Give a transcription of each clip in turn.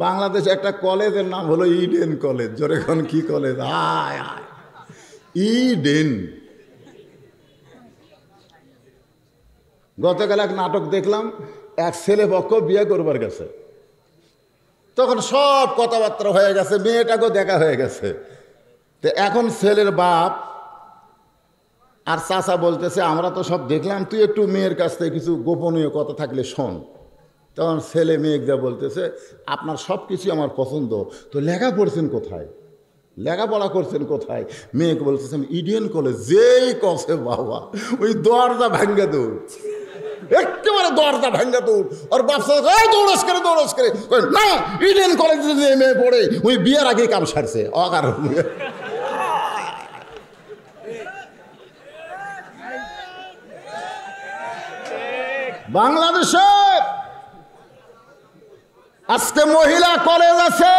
বাংলাদেশে একটা কলেজের নাম হলো ইডেন কলেজ। জোরে এখন কি কলেজ? আয় আয় ইডেন। গতকাল এক নাটক দেখলাম, এক ছেলে পক্ষ বিয়ে করবার গেছে, তখন সব কথাবার্তা হয়ে গেছে, মেয়েটাকেও দেখা হয়ে গেছে। তো এখন ছেলের বাপ আর চাচা বলতেছে আমরা তো সব দেখলাম, তুই একটু মেয়ের কাছ থেকে কিছু গোপনীয় কথা থাকলে শোন। তখন ছেলে মেয়েকে যা বলতেছে, আপনার সব কিছু আমার পছন্দ, তো লেখা পড়ছেন কোথায়, লেখাপড়া করছেন কোথায়? মেয়েকে বলতেছে আমি ইডেন কলেজ। যেই কসে বাবা, ওই দরজা ভাঙ্গা দৌড়, একেবারে দরজা ভাঙ্গা দৌড়। ওর বাপসা দৌড়স করে না, ইডেন কলেজে যে মেয়ে পড়ে ওই বিয়ের আগে কাম সারছে অকারণ। বাংলাদেশে আজকে মহিলা কলেজ আছে,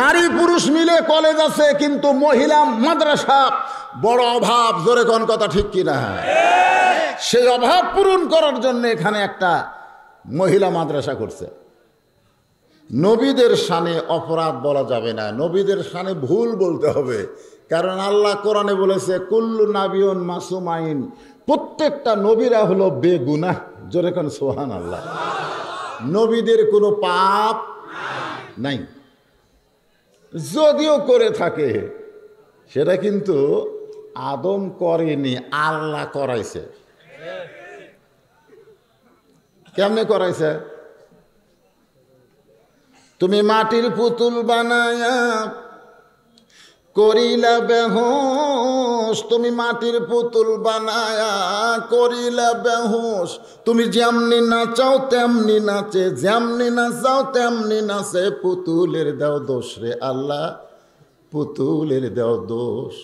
নারী পুরুষ মিলে কলেজ আছে, কিন্তু মহিলা মাদ্রাসা বড় অভাব। জোরে কোন কথা ঠিক কিনা? সেই অভাব পূরণ করার জন্য এখানে একটা মহিলা মাদ্রাসা করছে। নবীদের শানে অপরাধ বলা যাবে না, নবীদের শানে ভুল বলতে হবে, কারণ আল্লাহ কোরআনে বলেছে কুল্লু নাবিয়ুন মাসুম আইন, প্রত্যেকটা নবীরা হলো বেগুনাহ। জোরে কোন সুবহানাল্লাহ। নবীদের কোনো পাপ নাই, যদিও করে থাকে সেটা কিন্তু আদম করেনি, আল্লাহ করাইছে। কেমনে করাইছে? তুমি মাটির পুতুল বানায়া করিলা বেহুশ, তুমি মাটির পুতুল বানায়া করিলা বেহুশ, তুমি যেমনি নাচাও তেমনি নাচে, যেমনি নাচাও তেমনি নাচে, পুতুলের দাও দোষ রে আল্লাহ, পুতুলের দাও দোষ।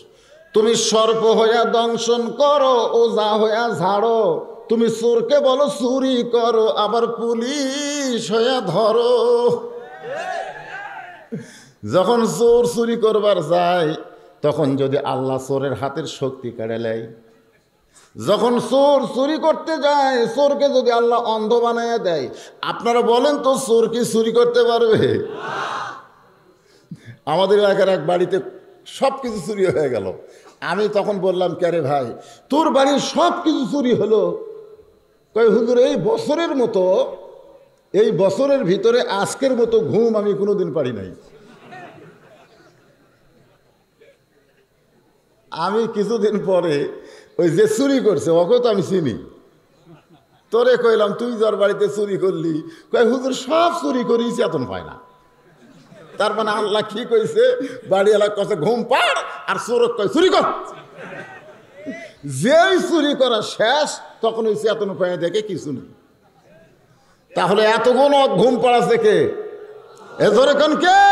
তুমি সর্প হইয়া দংশন করো, ওজা হইয়া ঝাড়ো, তুমি চোরকে বলো চুরি করো, আবার পুলিশ হইয়া ধরো। যখন চোর চুরি করবার যায় তখন যদি আল্লাহ চোরের হাতের শক্তি কেড়ে নেয়, যখন চোর চুরি করতে যায় চোরকে যদি আল্লাহ অন্ধ বানাইয়া দেয়, আপনারা বলেন তো চোর কি চুরি করতে পারবে? আমাদের এলাকার এক বাড়িতে সব কিছু চুরি হয়ে গেল। আমি তখন বললাম ক্যারে ভাই, তোর বাড়ির সব কিছু চুরি হলো? কয় হুজুর এই বছরের মতো, এই বছরের ভিতরে আজকের মতো ঘুম আমি কোনোদিন পারি নাই। আমি কিছুদিন পরে ওই যে চুরি করছে ওকে তো আমি চিনি, তোরে কইলাম তুই যার বাড়িতে চুরি করলি, কয় হুজুর সব চুরি করিস, এতন পায় না। তার মানে আল্লাহ কি কইছে, বাড়ি এলাকা কাছে ঘুম পাড়, আর চোরক কয় চুরি কর। যেই চুরি করা শেষ তখন ওই চেতন পায় দেখে কিছু নেই। তাহলে এতক্ষণ ঘুম পাড়াছে কে? এ ধরে কোন কে?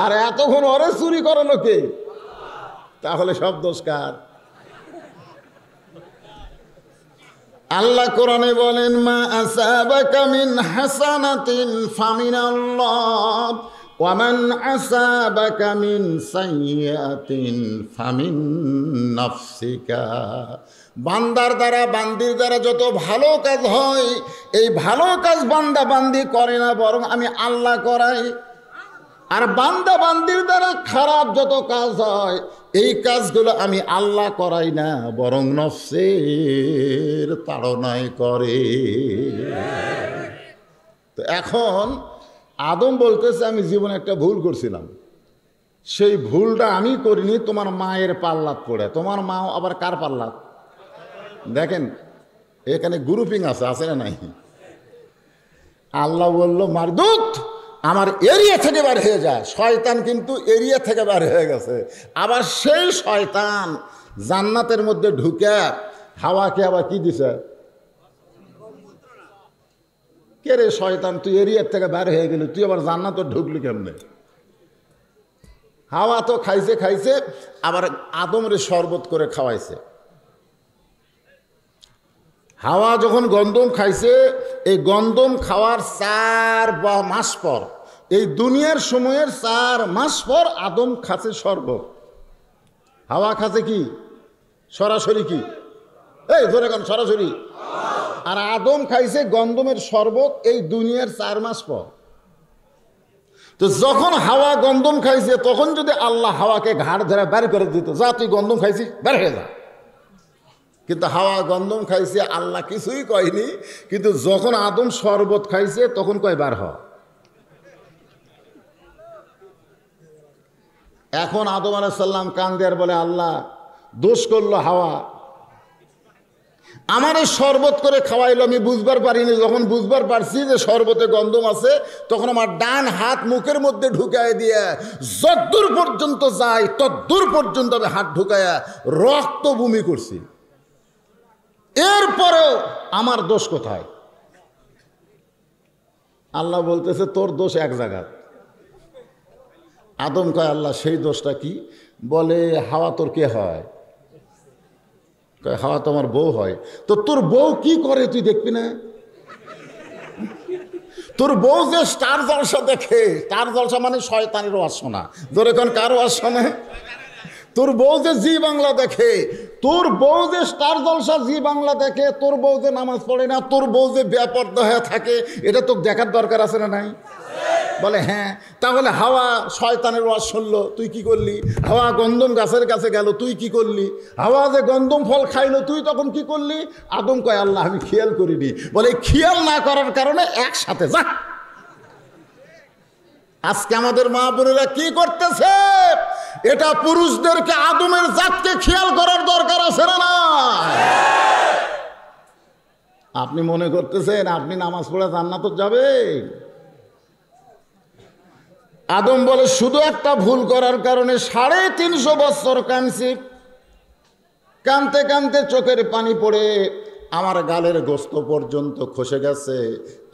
আর এতক্ষণ ওরে চুরি করালো কে? তাহলে সব দোষ কার? আল্লাহ কোরআনে বলেন মা আসাবাকা মিন হাসানাতিন ফামিনাল্লাহ ওয়া মান আসাবাকা মিন সাইয়্যাতিন ফামিন নাফসিকা। বান্দার দ্বারা বান্দির দ্বারা যত ভালো কাজ হয়, এই ভালো কাজ বান্দা বান্দি করে না, বরং আমি আল্লাহ করাই। আর বান্দা বান্দির দ্বারা খারাপ যত কাজ হয়, এই কাজগুলো আমি আল্লাহ করাই না, বরং নফসের তাড়নায় করে। তো এখন আদম বলতেছে আমি জীবনে একটা ভুল করছিলাম, সেই ভুলটা আমি করিনি, তোমার মায়ের পাল্লাত পড়ে। তোমার মা আবার কার পাল্লাত? দেখেন এখানে গ্রুপিং আছে না নাই? আল্লাহ বলল মারদুত আমার এরিয়া থেকে বার হয়ে যায়। শয়তান কিন্তু এরিয়া থেকে বার হয়ে গেছে। আবার সেই শয়তান জান্নাতের মধ্যে ঢুকে হাওয়াকে আবার কি দিছে? কে রে শয়তান, তুই এরিয়ার থেকে বার হয়ে গেলি, তুই আবার জান্নাতে ঢুকলি কেমনে? হাওয়া তো খাইছে, আবার আদমরে শরবত করে খাওয়াইছে। হাওয়া যখন গন্ধম খাইছে, এই গন্ধম খাওয়ার 4 মাস পর, এই দুনিয়ার সময়ের 4 মাস পর আদম খাচ্ছে শরবত। হাওয়া খাচ্ছে কি? সরাসরি কি? এই ধরে কেন সরাসরি? আর আদম খাইছে গন্ধমের শরবত এই দুনিয়ার 4 মাস পর। তো যখন হাওয়া গন্ধম খাইছে তখন যদি আল্লাহ হাওয়াকে ঘাড় ধরে বের করে দিত, যা তুই গন্ধম খাইছিস বের হয়ে যা, কিন্তু হাওয়া গন্ধম খাইছে আল্লাহ কিছুই কয়নি। কিন্তু যখন আদম শরবত খাইছে তখন কয় বার হ। এখন আদম আলাইহিস সালাম কান্দে আর বলে, আল্লাহ দোষ করলো হাওয়া, আমারে শরবত করে খাওয়াইলো, আমি বুঝবার পারিনি। যখন বুঝবার পারছি যে শরবতে গন্ধম আছে, তখন আমার ডান হাত মুখের মধ্যে ঢুকায় দিয়ে যতদূর পর্যন্ত যায় ততদূর পর্যন্ত আমি হাত ঢুকায়া রক্ত বমি করছি। এরপরেও আমার দোষ কোথায়? আল্লাহ বলতেছে, তোর দোষ এক জায়গায়। আদম কয়, আল্লাহ সেই দোষটা কি? বলে, হাওয়া তোর কে হয়? হাওয়া তো আমার বউ হয়। তো তোর বউ কি করে তুই দেখবি না? তোর বউ যে স্টার জলসা দেখে, স্টার জলসা মানে শয়তানের ওয়াজ শোনা, ধরে কোন কার ওয়াজ শোনে? তোর বউ যে জি বাংলা দেখে, তোর বউ যে স্টার জলসা জি বাংলা দেখে, তোর বউ যে নামাজ পড়ে না, তোর বউ যে বেপরদা হয়ে থাকে, এটা তো দেখার দরকার আছে না নাই? বলে হ্যাঁ। তাহলে হাওয়া শয়তানের ওয়াজ শুনলো, তুই কি করলি? হাওয়া গন্ধম গাছের কাছে গেল, তুই কি করলি? হাওয়া যে গন্ধম ফল খাইলো, তুই তখন কি করলি? আদম কয়, আল্লাহ আমি খেয়াল করিনি। বলে খেয়াল না করার কারণে একসাথে যা। আজকে আমাদের মা বোনেরা কি করতেছে? এটা পুরুষদেরকে আদমের জাতকে খেয়াল করার দরকার আছে না? আপনি মনে করতেছেন আপনি নামাজ পড়ে জান্নাতে যাবেন? আদম বলে, শুধু একটা ভুল করার কারণে 350 বছর কাঁদছি, কাঁদতে কাঁদতে চোখের পানি পড়ে আমার গালের গোস্ত পর্যন্ত খসে গেছে,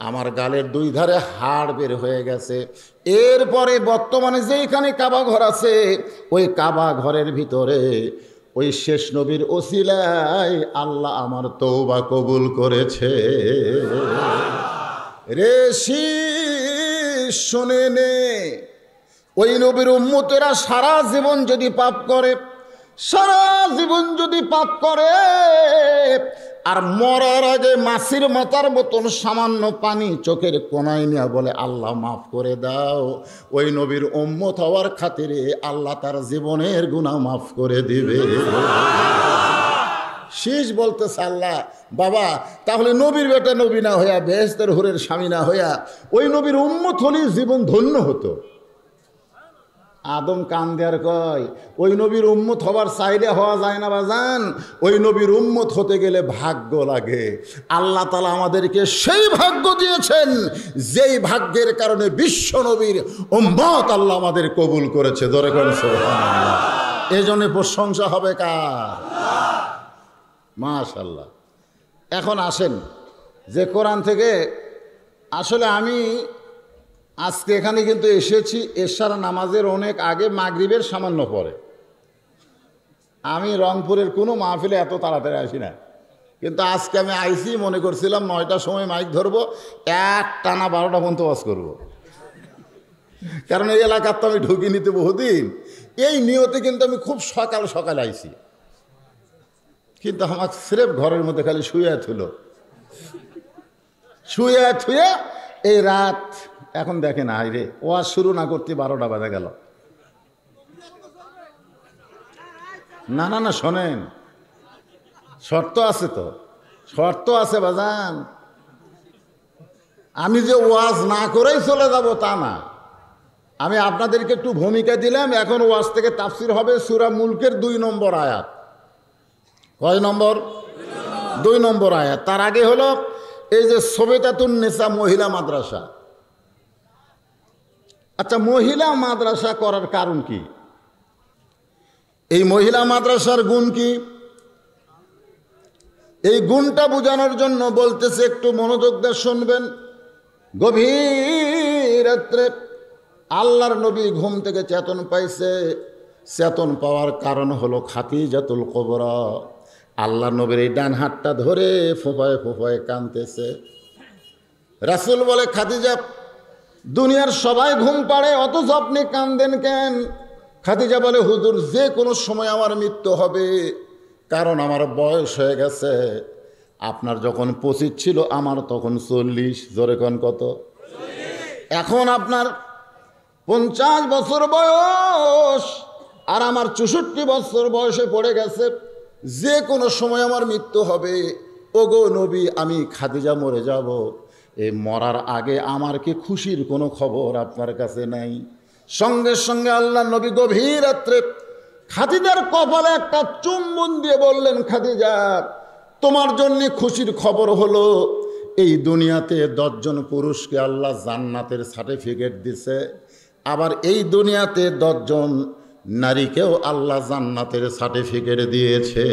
আমার গালের 2 ধারে হাড় বের হয়ে গেছে। এরপরে বর্তমানে যেখানে কাবা ঘর আছে, ওই কাবা ঘরের ভিতরে ওই শেষ নবীর ওসিলায় আল্লাহ আমার তওবা কবুল করেছে। রে শোনে নে, ওই নবীর উম্মতেরা সারা জীবন যদি পাপ করে, সারা জীবন যদি পাপ করে, আর মরার আগে মাছির মাথার মতন সামান্য পানি চোখের কোনায় নিয়ে বলে, আল্লাহ মাফ করে দাও, ওই নবীর উম্মত হওয়ার খাতিরে আল্লাহ তার জীবনের গুনাহ মাফ করে দিবে। শেষ বলতেছে, আল্লাহ বাবা, তাহলে নবীর বেটা নবী না হইয়া, বেহেশতের হুরের স্বামী না হইয়া, ওই নবীর উম্মত হলেই জীবন ধন্য হতো। আদম কান্দে আর কয়, ওই নবীর উম্মত হবার চাইলে হওয়া যায় না বাজান, ওই নবীর উম্মত হতে গেলে ভাগ্য লাগে। আল্লাহ তাআলা আমাদেরকে সেই ভাগ্য দিয়েছেন, যেই ভাগ্যের কারণে বিশ্ব নবীর উম্মত আল্লাহ আমাদের কবুল করেছে। ধরে করেন সুবহানাল্লাহ। এই জন্য প্রশংসা হবে কার? মাশাআল্লাহ। এখন আসেন যে কোরআন থেকে, আসলে আমি আজকে এখানে কিন্তু এসেছি এশার নামাজের অনেক আগে, মাগরিবের সামান্য পরে। আমি রংপুরের কোনো মাহফিলে এত তাড়াতাড়ি আসি না, কিন্তু আজকে আমি আইসি, মনে করছিলাম 9টার সময় মাইক ধরবো, এক টানা 12টা পর্যন্ত ওয়াজ করবো। কারণ এই এলাকার তো আমি ঢুকি নিতে বহুদিন, এই নিয়তে কিন্তু আমি খুব সকাল সকাল আইসি, কিন্তু আমার স্রেফ ঘরের মধ্যে খালি শুয়ে থুয়ে এই রাত, এখন দেখেন আই রে, ওয়াজ শুরু না করতে 12টা বাজে গেল। না না না, শোনেন, শর্ত আছে তো, শর্ত আছে বাজান। আমি যে ওয়াজ না করেই চলে যাব তা না, আমি আপনাদেরকে একটু ভূমিকা দিলাম। এখন ওয়াজ থেকে তাফসির হবে সূরা মুলকের 2 নম্বর আয়াত। কয় নম্বর? 2 নম্বর আয়াত। তার আগে হলো এই যে সবেতাতুন নিসা মহিলা মাদ্রাসা। আচ্ছা, মহিলা মাদ্রাসা করার কারণ কি? এই মহিলা মাদ্রাসার গুণ কি? এই গুণটা বোঝানোর জন্য বলতেছে, একটু মনোযোগ দিয়ে শুনবেন। গভীর রাত্রে আল্লাহর নবী ঘুম থেকে চেতন পাইছে। চেতন পাওয়ার কারণ হলো খাদিজাতুল কুবরা। আল্লাহর নবীর এই ডান হাতটা ধরে ফোঁপায় ফোঁপায় কাঁদতেছে। রাসূল বলে, খাদিজা, দুনিয়ার সবাই ঘুম পাড়ে, অথচ আপনি কাঁদেন কেন? খাদিজা বলে, হুজুর, যে কোনো সময় আমার মৃত্যু হবে, কারণ আমার বয়স হয়ে গেছে, আপনার যখন 25 ছিল, আমার তখন 40। জোরে কোন কত? এখন আপনার 50 বছর বয়স আর আমার 64 বছর বয়সে পড়ে গেছে। যে কোনো সময় আমার মৃত্যু হবে। ওগো নবী, আমি খাদিজা মরে যাব। এই মরার আগে আমার কি খুশির কোনো খবর আপনার কাছে নাই? সঙ্গে সঙ্গে আল্লাহ নবী গভীর রাত্রে খাদিজার কপালে একটা চুম্বন দিয়ে বললেন, খাদিজা, তোমার জন্য খুশির খবর হলো এই দুনিয়াতে 10 জন পুরুষকে আল্লাহ জান্নাতের সার্টিফিকেট দিছে। আবার এই দুনিয়াতে 10 জন নারীকেও আল্লাহ জান্নাতের সার্টিফিকেট দিয়েছে।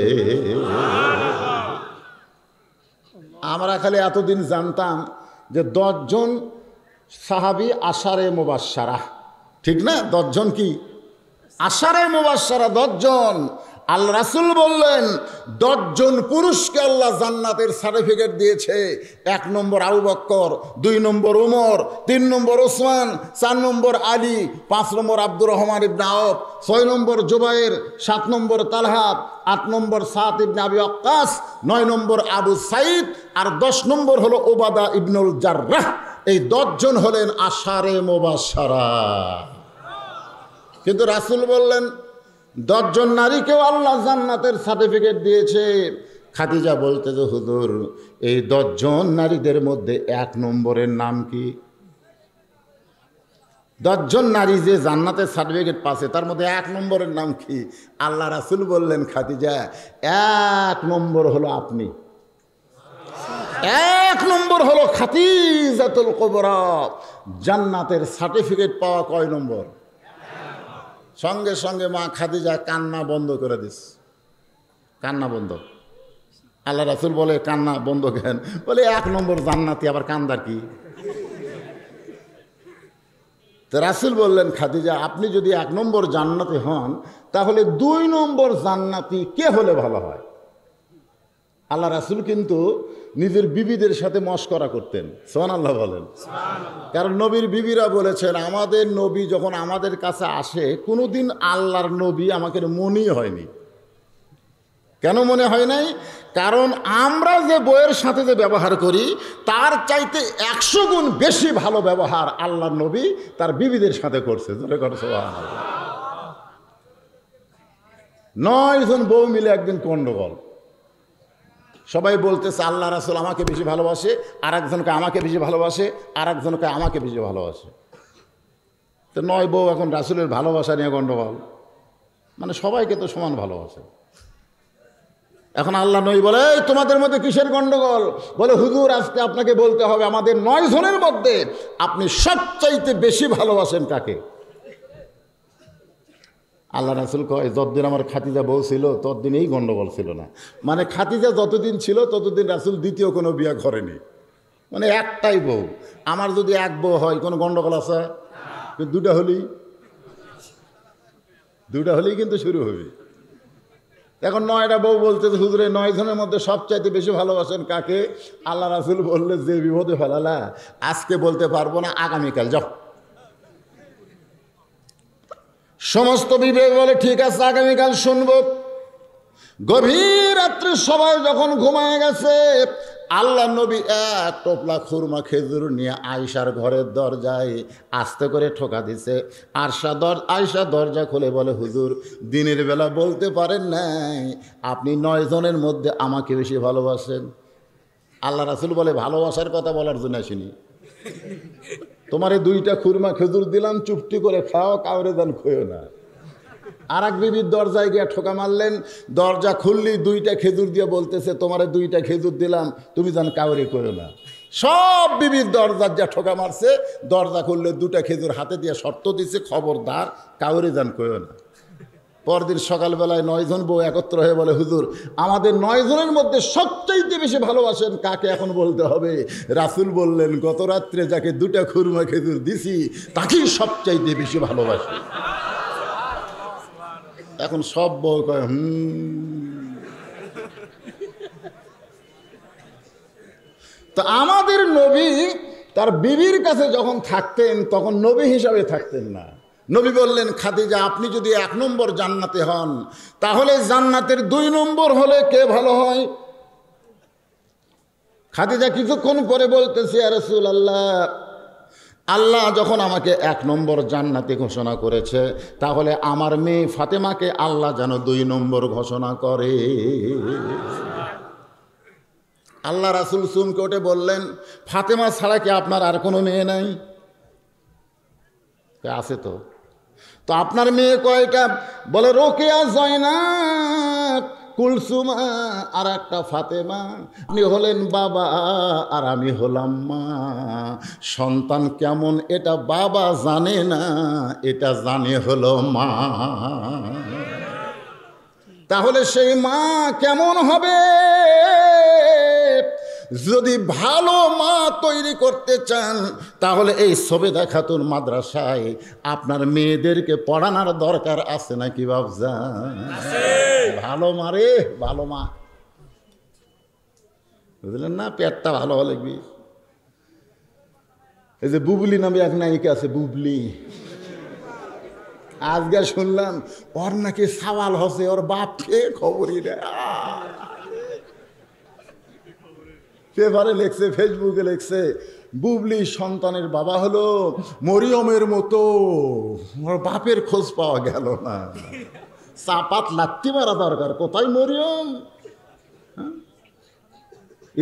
আমরা খালি এতদিন জানতাম যে 10 জন সাহাবী আশারে মুবাশশারা, ঠিক না? 10 জন কি আশারে মুবাশশারা? 10 জন। আল্লাহ রাসূল বললেন 10 জন পুরুষকে আল্লাহ জান্নাতের সার্টিফিকেট দিয়েছে। 1 নম্বর আবু বকর, 2 নম্বর উমর, 3 নম্বর ওসমান, 4 নম্বর আলী, 5 নম্বর আব্দুর রহমান ইবনে আওফ, 6 নম্বর জুবাইর, 7 নম্বর তালহা, 8 নম্বর সাদ ইবনে আবি ওয়াক্কাস, 9 নম্বর আবু সাইদ, আর 10 নম্বর হলো উবাদা ইবনুল জাররাহ। এই 10 জন হলেন আশারে মুবাশশারা। কিন্তু রাসূল বললেন 10 জন নারীকেও আল্লাহ জান্নাতের সার্টিফিকেট দিয়েছে। খাদিজা বলতেছে, হুজুর, এই 10 জন নারীদের মধ্যে 1 নম্বরের নাম কি? 10 জন নারী যে জান্নাতের সার্টিফিকেট পাচ্ছে তার মধ্যে 1 নম্বরের নাম কি? আল্লাহ রাসূল বললেন, খাদিজা, 1 নম্বর হলো আপনি। 1 নম্বর হলো খাদিজাতুল কুবরা। জান্নাতের সার্টিফিকেট পাওয়া কয় নম্বর? সঙ্গে সঙ্গে মা খাদিজা কান্না বন্ধ করে দিস। কান্না বন্ধ। আল্লাহ রাসূল বলে, কান্না বন্ধ কেন? বলে 1 নম্বর জান্নাতি, আবার কান্দার কি? তো রাসূল বললেন, খাদিজা, আপনি যদি 1 নম্বর জান্নাতি হন তাহলে 2 নম্বর জান্নাতি কে হলে ভালো হয়? আল্লাহ রাসূল কিন্তু নিজের বিবিদের সাথে মশকরা করতেন। সুবহানাল্লাহ বলেন। কারণ নবীর বিবিরা বলেছেন, আমাদের নবী যখন আমাদের কাছে আসে কোনোদিন আল্লাহর নবী আমাকে মনেই হয়নি। কেন মনে হয় নাই? কারণ আমরা যে বইয়ের সাথে যে ব্যবহার করি তার চাইতে 100 গুণ বেশি ভালো ব্যবহার আল্লাহর নবী তার বিবিদের সাথে করছে। জোরে করে সুবহানাল্লাহ। 9 জন বউ মিলে একদিন গন্ডগোল। সবাই বলতেছে আল্লাহ রাসূল আমাকে বেশি ভালোবাসে, আর একজনকে আমাকে বেশি ভালোবাসে, আর একজনকে আমাকে বেশি ভালোবাসে। তো 9 বউ এখন রাসূলের ভালোবাসা নিয়ে গন্ডগোল। মানে সবাইকে তো সমান ভালোবাসে। এখন আল্লাহ নবী বলে, এই তোমাদের মধ্যে কিসের গন্ডগোল? বলে, হুজুর, আজকে আপনাকে বলতে হবে আমাদের 9 জনের মধ্যে আপনি সবচাইতে বেশি ভালোবাসেন কাকে? আল্লাহ রাসূল কয়, যতদিন আমার খাদিজা বউ ছিল ততদিন এই গন্ডগোল ছিল না। মানে খাদিজা যতদিন ছিল ততদিন রাসূল দ্বিতীয় কোনো বিয়ে করেনি। মানে একটাই বউ। আমার যদি 1 বউ হয় কোনো গন্ডগোল আছে? কিন্তু 2টা হলেই কিন্তু শুরু হবে। এখন 9টা বউ বলতে, হুজুরে 9 জনের মধ্যে সবচাইতে বেশি ভালোবাসেন কাকে? আল্লাহ রাসূল বললে, যে বিপদে ফেলালা আজকে বলতে পারবো না, আগামীকাল যাও। সমস্ত বিবেক বলে, ঠিক আছে, আগামীকাল শুনবো। গভীর রাত্রে সবাই যখন ঘুমায় গেছে, আল্লাহ নবী 1 টোপলা খুরমা খেজুর নিয়ে আয়েশার ঘরের দরজায় আস্তে করে ঠোকা দিছে। আয়েশা দরজা খুলে বলে, হুজুর, দিনের বেলা বলতে পারেন নাই আপনি 9 জনের মধ্যে আমাকে বেশি ভালোবাসেন? আল্লাহ রাসূল বলে, ভালোবাসার কথা বলার জন্য আসিনি। তোমারে 2টা খুরমা খেজুর দিলাম, চুপটি করে খাও, কাউরে যেন খোয়ো না। আর এক বিবির দরজায় গিয়ে ঠোকা মারলেন। দরজা খুললি 2টা খেজুর দিয়ে বলতেছে, তোমারে 2টা খেজুর দিলাম, তুমি যেন কাউরে খোয়ো না। সব বিবির দরজার যা ঠোকা মারছে, দরজা খুললে 2টা খেজুর হাতে দিয়ে শর্ত দিছে, খবরদার কাউরে যেন খোয়ো না। পরদিন সকালবেলায় 9 জন বউ একত্র হয়ে বলে, হুজুর, আমাদের 9 জনের মধ্যে সবচাইতে বেশি ভালোবাসেন কাকে? এখন বলতে হবে। রাসূল বললেন, গত রাত্রে যাকে 2টা খুরমা খেজুর দিছি তাকেই সবচাইতে বেশি ভালোবাসে। এখন সব বউ কয়, তো আমাদের নবী তার বিবির কাছে যখন থাকতেন তখন নবী হিসাবে থাকতেন না। নবী বললেন, খাদিজা, আপনি যদি 1 নম্বর জান্নাতে হন তাহলে জান্নাতের 2 নম্বর হলে কে ভালো হয়? খাদিজা কিছুক্ষণ পরে বলতেছে, ইয়া রাসূলুল্লাহ, আল্লাহ যখন আমাকে 1 নম্বর জান্নাতি ঘোষণা করেছে, তাহলে আমার মেয়ে ফাতেমাকে আল্লাহ যেন 2 নম্বর ঘোষণা করে। আল্লাহ রাসূল চমকে উঠে বললেন, ফাতেমা ছাড়া কি আপনার আর কোনো মেয়ে নাই? আছে তো। তো আপনার মেয়ে কয়টা? বলে রোকেয়া, জয়নাব, কুলসুমা আর একটা ফাতেমা। আপনি হলেন বাবা আর আমি হলাম মা। সন্তান কেমন এটা বাবা জানে না, এটা জানে হলো মা। তাহলে সেই মা কেমন হবে? যদি ভালো মা তৈরি করতে চান, তাহলে এই সবেদা খাতুন মাদ্রাসায় আপনার মেয়েদেরকে পড়ানোর দরকার আছে নাকি বাবজান? ভালো মা রে, ভালো মা, বুঝলেন না? পেটটা ভালো হলে কি, এই যে বুবলি নামে এক নায়িকা আছে, বুবলি, আজকে শুনলাম ওর নাকি সওয়াল হচ্ছে, ওর বাপকে খবরই দেয়। পেপারে লেখছে, ফেসবুকে লেখছে, বুবলি সন্তানের বাবা হলো মরিয়মের মতো, ওর বাপের খোঁজ পাওয়া গেল না। চাপাত লাত্তি মারা দরকার, কোথায় মরিয়ম?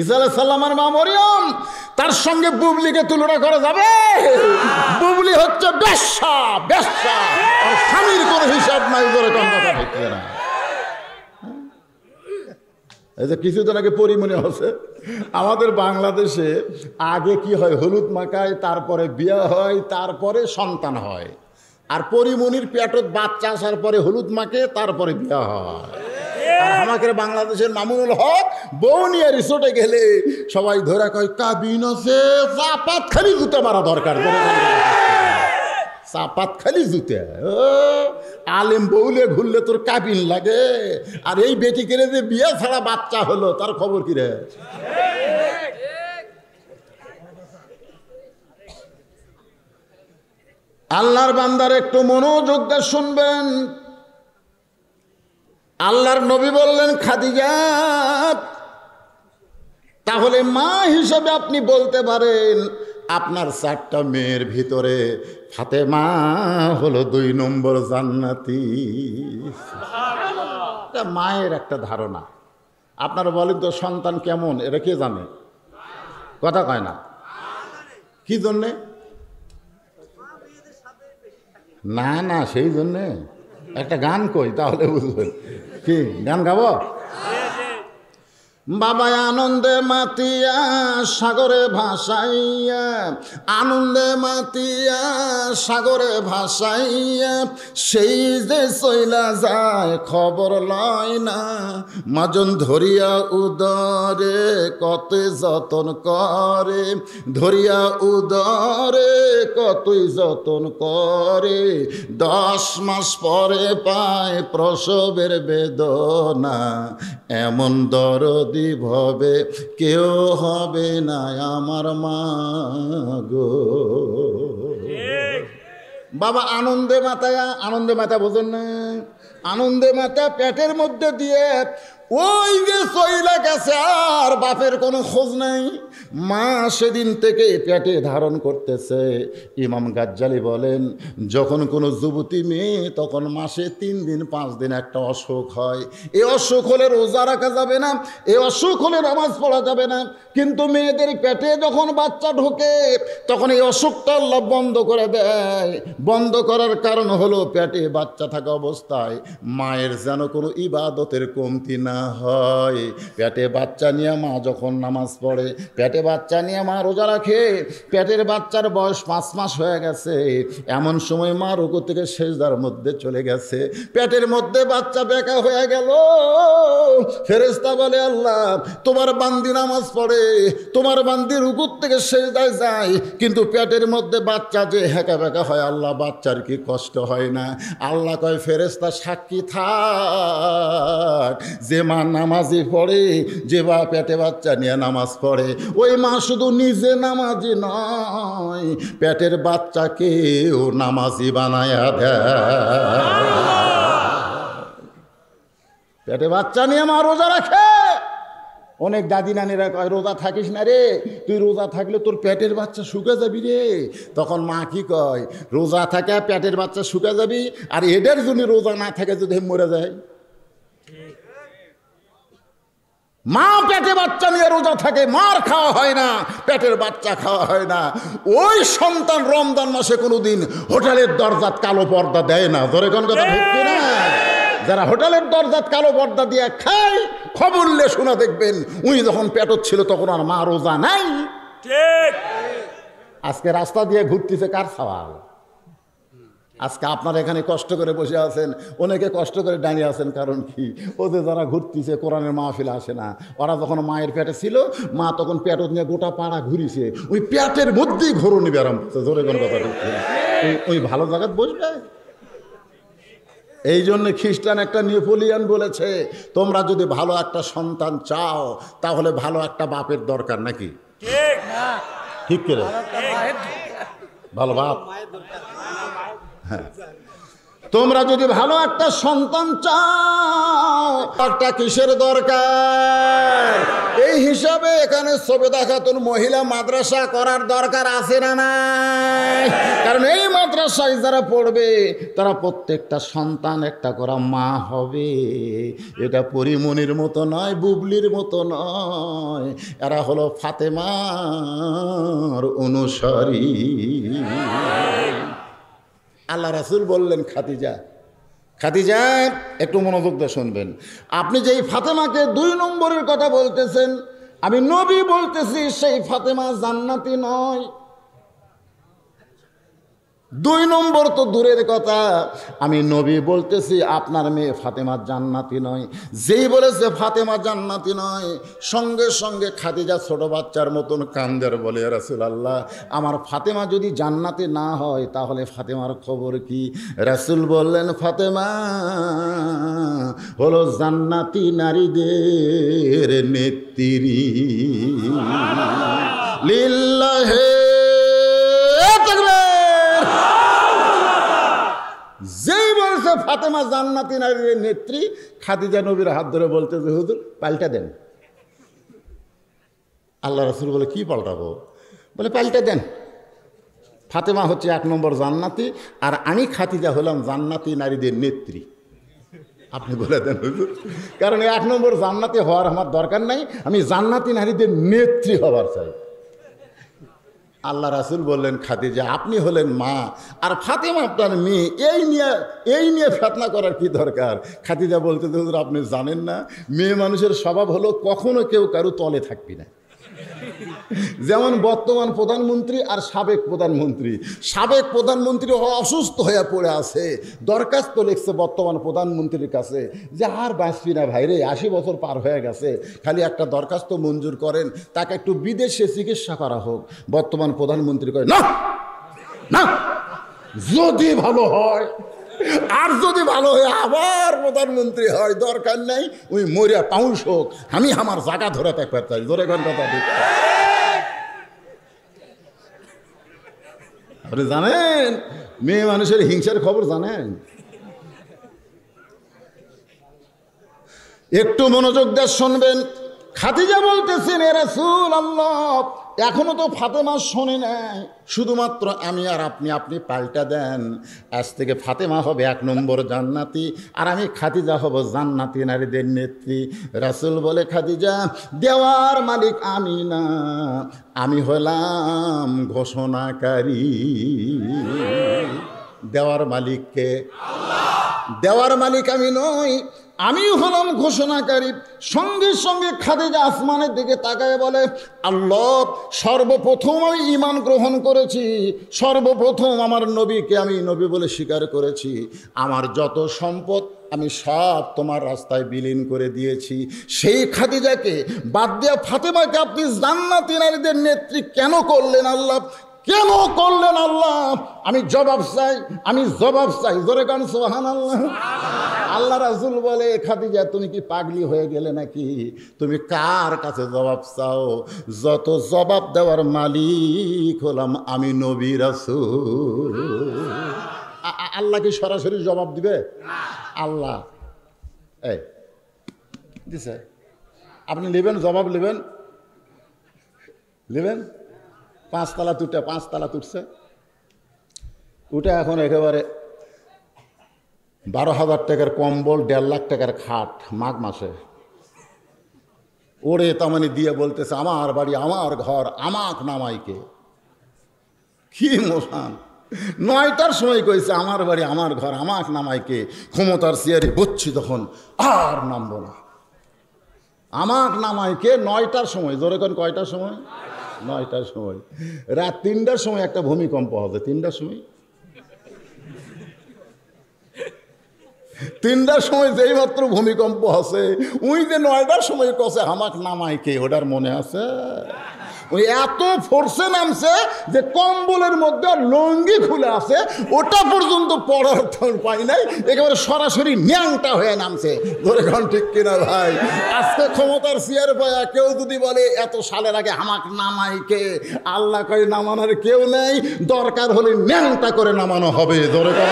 ঈসা আলাইহিস সালামের মা মরিয়ম, তার সঙ্গে বুবলিকে তুলনা করা যাবে? বুবলি হচ্ছে বেশ্যা, বেশ্যা, আর স্বামীর কোনো হিসাব নাই। ধরে কথা হচ্ছে না। এই যে কিছুদিন আগে পরিমণি আছে, আমাদের বাংলাদেশে আগে কি হয়, হলুদ মাখায়, তারপরে বিয়ে হয়, তারপরে সন্তান হয়। আর পরিমণির পেটত বাচ্চা আসার পরে হলুদ মাখে, তারপরে বিয়ে হয়। আর আমাদের বাংলাদেশের মামুনুল হক বউ নিয়ে রিসোর্টে গেলে সবাই ধরে কয় কাবিন আছে, চাপাত খালি জুতে মারা দরকার, চাপাত খালি জুতে। আলেম বউলে ঘুরলে তোর কাবিন লাগে, আর এই বেটি কেড়ে যে বিয়ে ছাড়া বাচ্চা হলো, তার খবর কি রে? আল্লাহর বান্দার একটু মনোযোগ দিয়ে শুনবেন। আল্লাহর নবী বললেন, খাদিজা, তাহলে মা হিসেবে আপনি বলতে পারেন আপনার 4টা মেয়ের ভিতরে ফাতেমা হলো 2 নম্বর জান্নাতি। মায়ের একটা ধারণা। আপনারা বলেন তো সন্তান কেমন, এটা কে জানে? কথা কয় না। কি জন্যে? না না, সেই জন্যে একটা গান কই, তাহলে বুঝবেন। কি গান গাবো? বাবা আনন্দে মাতিয়া সাগরে ভাসাইয়া, আনন্দে মাতিয়া সাগরে ভাসাইয়া, সেই যে চইলা যায় খবর লয় না। মাজন ধরিয়া উদরে কতই যতন করে, ধরিয়া উদরে কতই যতন করে, 10 মাস পরে পায় প্রসবের বেদনা। এমন দরদ ভাবে কেউ হবে না আমার মা গো। বাবা আনন্দে মাতায়া, আনন্দে মাতা বোঝেন না? আনন্দে মাতা পেটের মধ্যে দিয়ে ওই যে চইলা গেছে, আর বাপের কোনো খোঁজ নাই। মা সেদিন থেকে পেটে ধারণ করতেছে। ইমাম গাজ্জালি বলেন, যখন কোনো যুবতী মেয়ে, তখন মাসে 3 দিন 5 দিন একটা অসুখ হয়। এই অসুখ হলে রোজা রাখা যাবে না, এই অসুখ হলে নামাজ পড়া যাবে না। কিন্তু মেয়েদের পেটে যখন বাচ্চা ঢোকে, তখন এই অসুখটা আল্লাহ বন্ধ করে দেয়। বন্ধ করার কারণ হলো পেটে বাচ্চা থাকা অবস্থায় মায়ের যেন কোনো ইবাদতের কমতি না হয়। পেটে বাচ্চা নিয়ে মা যখন নামাজ পড়ে, পেটে বাচ্চা নিয়ে মা রোজা রাখে, পেটের বাচ্চার বয়স 5 মাস হয়ে গেছে, এমন সময় মা রুকু থেকে সেজদার মধ্যে চলে গেছে, পেটের মধ্যে বাচ্চা বেকা হয়ে গেল। ফেরেশতা বলে, আল্লাহ তোমার বান্দি নামাজ পড়ে, তোমার বান্দি রুকু থেকে সেজদায় যায়, কিন্তু পেটের মধ্যে বাচ্চা যে হেঁকা বেকা হয়, আল্লাহ বাচ্চার কি কষ্ট হয় না? আল্লাহ কয়, ফেরেশতা সাক্ষী থাক, যে মা নামাজি পড়ে, যে বা পেটে বাচ্চা নিয়ে নামাজ পড়ে, ওই মা শুধু নিজে নামাজি নয়, পেটের বাচ্চাকেও নামাজি বানায়া দেয়। পেটে বাচ্চা নিয়ে মা রোজা রাখে, অনেক দাদি নানিরা কয় রোজা থাকিস না রে, তুই রোজা থাকলে তোর পেটের বাচ্চা শুকে যাবি রে। তখন মা কি কয়, রোজা থাকে পেটের বাচ্চা শুকে যাবি, আর এদের জন্য রোজা না থাকে যদি মরে যায়। মা পেটে বাচ্চা নিয়ে রোজা থাকে, মার খাওয়া হয় না, পেটের বাচ্চা খাওয়া হয় না। ওই সন্তান রমজান মাসে কোনোদিন হোটেলের দরজাত কালো পর্দা দেয় না। ধরে কোন কথা ঠিক না? যারা হোটেলের দরজাত কালো পর্দা দিয়ে খায়, খবর লে শোনা দেখবেন উনি যখন পেটত ছিল তখন আর মা রোজা নাই। ঠিক। আজকে রাস্তা দিয়ে ঘুরতেছে কার সওয়াল? আজকে আপনারা এখানে কষ্ট করে বসে আছেন, অনেকে কষ্ট করে দাঁড়িয়ে আছেন, কারণ কি, ওদের যারা ঘুরতেছে কোরআনের মাহফিল আসে না। ওরা যখন মায়ের পেটে ছিল, মা তখন পেটত নিয়ে গোটা পাড়া ঘুরিছে, ওই পেটের মধ্যেই ঘোরনি ব্যারাম করছে। জোরে কোনো কথা ঠিক না? ওই ভালো জায়গায় বসবে। এই জন্য খ্রিস্টান একটা নেপোলিয়ান বলেছে, তোমরা যদি ভালো একটা সন্তান চাও তাহলে ভালো একটা বাপের দরকার, নাকি ঠিক করে? ভালো বাপ। হ্যাঁ, তোমরা যদি ভালো একটা সন্তান চাও, একটা কিসের দরকার? এই হিসাবে এখানে সবেদা খাতুন মহিলা মাদ্রাসা করার দরকার আছে না নাই? কারণ এই মাদ্রাসায় যারা পড়বে তারা প্রত্যেকটা সন্তান একটা করা মা হবে। এটা পরিমণির মতো নয়, বুবলির মতো নয়, এরা হলো ফাতেমার অনুসারী। আল্লাহ রাসূল বললেন, খাদিজা, খাদিজা একটু মনোযোগ দিয়ে শুনবেন। আপনি যেই ফাতেমাকে 2 নম্বরের কথা বলতেছেন, আমি নবী বলতেছি সেই ফাতেমা জান্নাতি নয়। 2 নম্বর তো দূরের কথা, আমি নবী বলতেছি আপনার মেয়ে ফাতেমা জান্নাতি নয়। যেই বলেছে ফাতেমা জান্নাতি নয়, সঙ্গে সঙ্গে খাদিজা ছোট বাচ্চার মতন কান্দের বলে, ইয়া রাসূলুল্লাহ, আমার ফাতেমা যদি জান্নাতি না হয় তাহলে ফাতেমার খবর কি? রাসূল বললেন, ফাতেমা হলো জান্নাতি নারীদের নেত্রী। লিল্লাহে যেই বলছে ফাতেমা জান্নাতি নারীর নেত্রী, খাদিজা নবীর হাত ধরে বলতে যে, হুজুর পাল্টা দেন। আল্লাহ রাসূল বলে, কি পাল্টাবো? বলে, পাল্টা দেন, ফাতেমা হচ্ছে 1 নম্বর জান্নাতি, আর আমি খাদিজা হলাম জান্নাতি নারীদের নেত্রী। আপনি বলে দেন হুজুর, কারণ 1 নম্বর জান্নাতি হওয়ার আমার দরকার নাই, আমি জান্নাতি নারীদের নেত্রী হবার চাই। আল্লাহ রাসূল বললেন, খাদিজা আপনি হলেন মা, আর ফাতেমা আপনার মেয়ে, এই নিয়ে ফিতনা করার কি দরকার? খাদিজা বলতে, হুজুর আপনি জানেন না, মেয়ে মানুষের স্বভাব হলো কখনো কেউ কারো তলে থাকবি না। যেমন বর্তমান প্রধানমন্ত্রী আর সাবেক প্রধানমন্ত্রী, সাবেক প্রধানমন্ত্রী অসুস্থ হয়ে পড়ে আছে, দরখাস্ত লিখছে বর্তমান প্রধানমন্ত্রীর কাছে যে আর বাঁচবি না ভাই রে, 80 বছর পার হয়ে গেছে, খালি একটা দরখাস্ত মঞ্জুর করেন, তাকে একটু বিদেশে চিকিৎসা করা হোক। বর্তমান প্রধানমন্ত্রী কয়, না না, যদি ভালো হয়, আর যদি ভালো হয়ে আবার প্রধানমন্ত্রী হয়, দরকার নাই, ওই মরিয়া পাউস হোক, আমি আমার জায়গা ধরে থাকতে চাই। ধরে কোন কথা ঠিক? আপনি জানেন মেয়ে মানুষের হিংসার খবর জানেন? একটু মনোযোগ দিয়ে শুনবেন। খাদিজা বলতেছেন, এ রাসূলুল্লাহ, এখনো তো ফাতেমা শোনে নাই, শুধুমাত্র আমি আর আপনি পাল্টা দেন, আজ থেকে ফাতেমা হবে 1 নম্বর জান্নাতি, আর আমি খাদিজা হব জান্নাতি নারীদের নেত্রী। রাসূল বলে, খাদিজা দেওয়ার মালিক আমি না, আমি হলাম ঘোষণাকারী। দেওয়ার মালিককে? দেওয়ার মালিক আমি নই, আমি হলাম ঘোষণাকারী। সঙ্গে সঙ্গে খাদিজা আসমানের দিকে তাকায় বলে, আল্লাহ, সর্বপ্রথম আমি ঈমান গ্রহণ করেছি, সর্বপ্রথম আমার নবীকে আমি নবী বলে স্বীকার করেছি, আমার যত সম্পদ আমি সব তোমার রাস্তায় বিলীন করে দিয়েছি। সেই খাদিজাকে বাদ দিয়া ফাতেমাকে আপনি জান্নাতি নারীদের নেত্রী কেন করলেন আল্লাহ? কেন করলেন আল্লাহ? আমি জবাব চাই। জোরে কান সুবহানাল্লাহ। আল্লাহ রাসূল বলে, খাদিজা তুমি কি পাগলি হয়ে গেলে নাকি? তুমি কার কাছে জবাব চাও? যত জবাব দেওয়ার মালিক হলাম আমি, নবী রাসূল। আল্লাহ কি সরাসরি জবাব দিবে? আল্লাহ এই দিছে, আপনি নেবেন, জবাব নেবেন, 5 তালা তুটছে, উঠে এখন একেবারে 12,000 টাকার কম্বল, 1.5 লাখ টাকার খাট মাঘ মাসে ওরে তামানি দিয়ে বলতেছে, আমার বাড়ি, আমার ঘর, আমাক নামাইকে। কি মশান! 9টার সময় কইছে আমার বাড়ি, আমার ঘর, আমাক নামাইকে। ক্ষমতার চেয়ারে বসছি তখন আর নামবো না। আমাক নামাইকে 9টার সময়। জোরে কোন কয়টার সময়? 9টার সময়। রাত 3টার সময় একটা ভূমিকম্প হবে। 3টার সময়, 3টার সময় যেই মাত্র ভূমিকম্প আছে, ওই যে 9টার সময় কছে আমাক নামাইকে, ওটার মনে আছে? ওই এত ফোর্সে নামছে যে কম্বলের মধ্যে লঙ্গি খুলে আছে, ওটা পর্যন্ত পড়ার পাই নাই, একেবারে সরাসরি ন্যাংটা হয়ে নামছে। ধরে খান ঠিক কিনা ভাই? আজকে ক্ষমতার চেয়ার পায়া কেউ যদি বলে এত সালের আগে আমাক নামাইকে, আল্লাহ কয় নামানোর কেউ নেই, দরকার হলে ন্যাংটা করে নামানো হবে। ধরে খান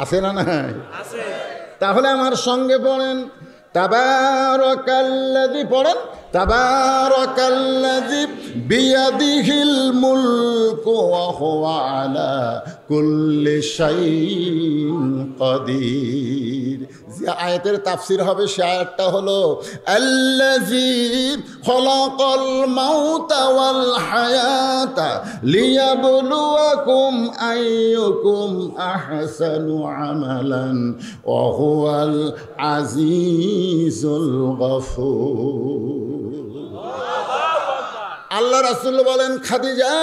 আছে না নাই? তাহলে আমার সঙ্গে পড়েন, তাবারাকাল্লাযী, পড়েন, তাবারাকাল্লাযী বিয়াদিহিল মুলকু ওয়া হুয়া আলা কুল্লি শাইইন কাদির। যে আয়াতের তাফসীর হবে সে আয়াতটা হলো, আল্লাযী খলাকাল মাউতা ওয়াল হায়াতা লিয়াবলুয়াকুম আইয়ুকুম আহসানু আমালান ওয়া হুয়াল আজিজুল গফুর। আল্লাহ রাসূল বলেন, খাদিজা,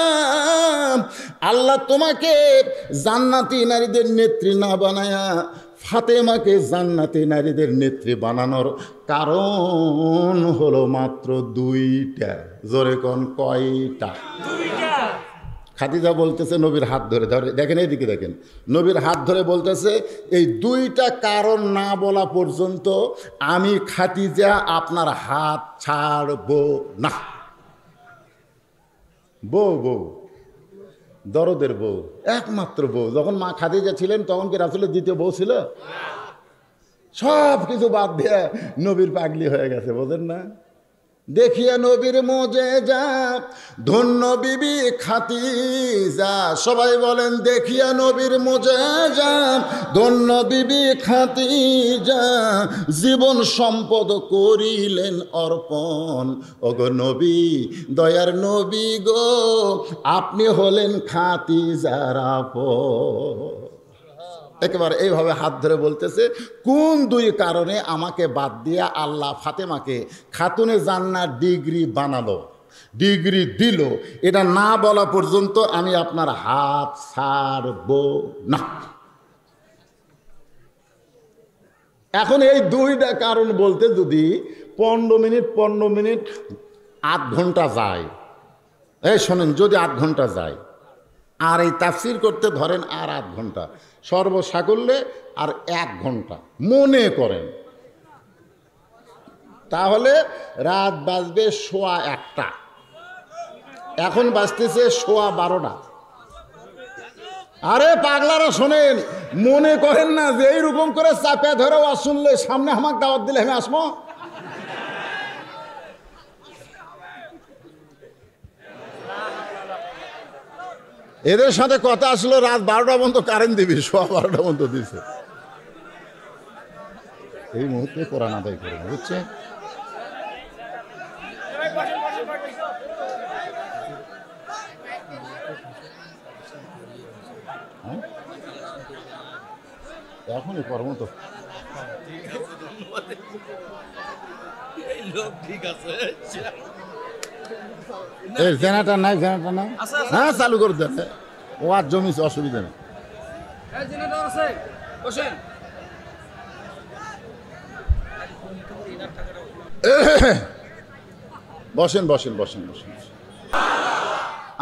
আল্লাহ তোমাকে জান্নাতি নারীদের নেত্রী না বানায়া ফাতেমাকে জান্নাতি নারীদের নেত্রী বানানোর কারণ হলো মাত্র 2টা। জোরে কোন কয়টা? 2টা। খাদিজা বলতেছে নবীর হাত ধরে, দেখেন এইদিকে দেখেন, নবীর হাত ধরে বলতেছে, এই 2টা কারণ না বলা পর্যন্ত আমি খাদিজা আপনার হাত ছাড়বো না। বউ, দরদের বউ, একমাত্র বউ। যখন মা খাদিজা ছিলেন তখন কি রাসূলের দ্বিতীয় বউ ছিল? সব কিছু বাদ দিয়ে নবীর পাগলি হয়ে গেছে, বোঝেন না? দেখিয়া নবীর মুজিজা, ধন্য বিবি খাদিজা। সবাই বলেন, দেখিয়া নবীর মুজিজা, ধন্য বিবি খাদিজা, জীবন সম্পদ করিলেন অর্পণ। ওগো নবী, দয়ার নবী গো, আপনি হলেন খাদিজার আপন। একেবারে এইভাবে হাত ধরে বলতেছে, কোন 2 কারণে আমাকে বাদ দিয়া আল্লাহ ফাতেমাকে খাতুনে জান্নাত ডিগ্রি বানালো, ডিগ্রি দিল, এটা না বলা পর্যন্ত আমি আপনার হাত ছাড়ব না। এখন এই 2টা কারণ বলতে যদি 15 মিনিট আধ ঘন্টা যায়, এই শোনেন, যদি আধ ঘন্টা যায় আর এই তাফসীর করতে ধরেন আর আধ ঘন্টা, সর্বসাকুল্যে আর 1 ঘন্টা মনে করেন, তাহলে রাত বাজবে 1:15। এখন বাজতেছে 12:15। আরে পাগলারা শোনেন, মনে করেন না যে এইরকম করে চাপে ধরে ওয়াজ শুনলে সামনে আমাকে দাওয়াত দিলে আমি আসবো? এদের সাথে কথা আসলো, রাত 12টা পর্যন্ত কারেন্ট দিবি, 12:15 পর্যন্ত দিছে। এই মুহূর্তে কোরআন আদায় করে, বুঝছে? এখনই কর্ম তো ঠিক আছে। জেনারেটর নাই, হ্যাঁ চালু করে দেন, ও আর জমিছে, অসুবিধা নেই। বসেন।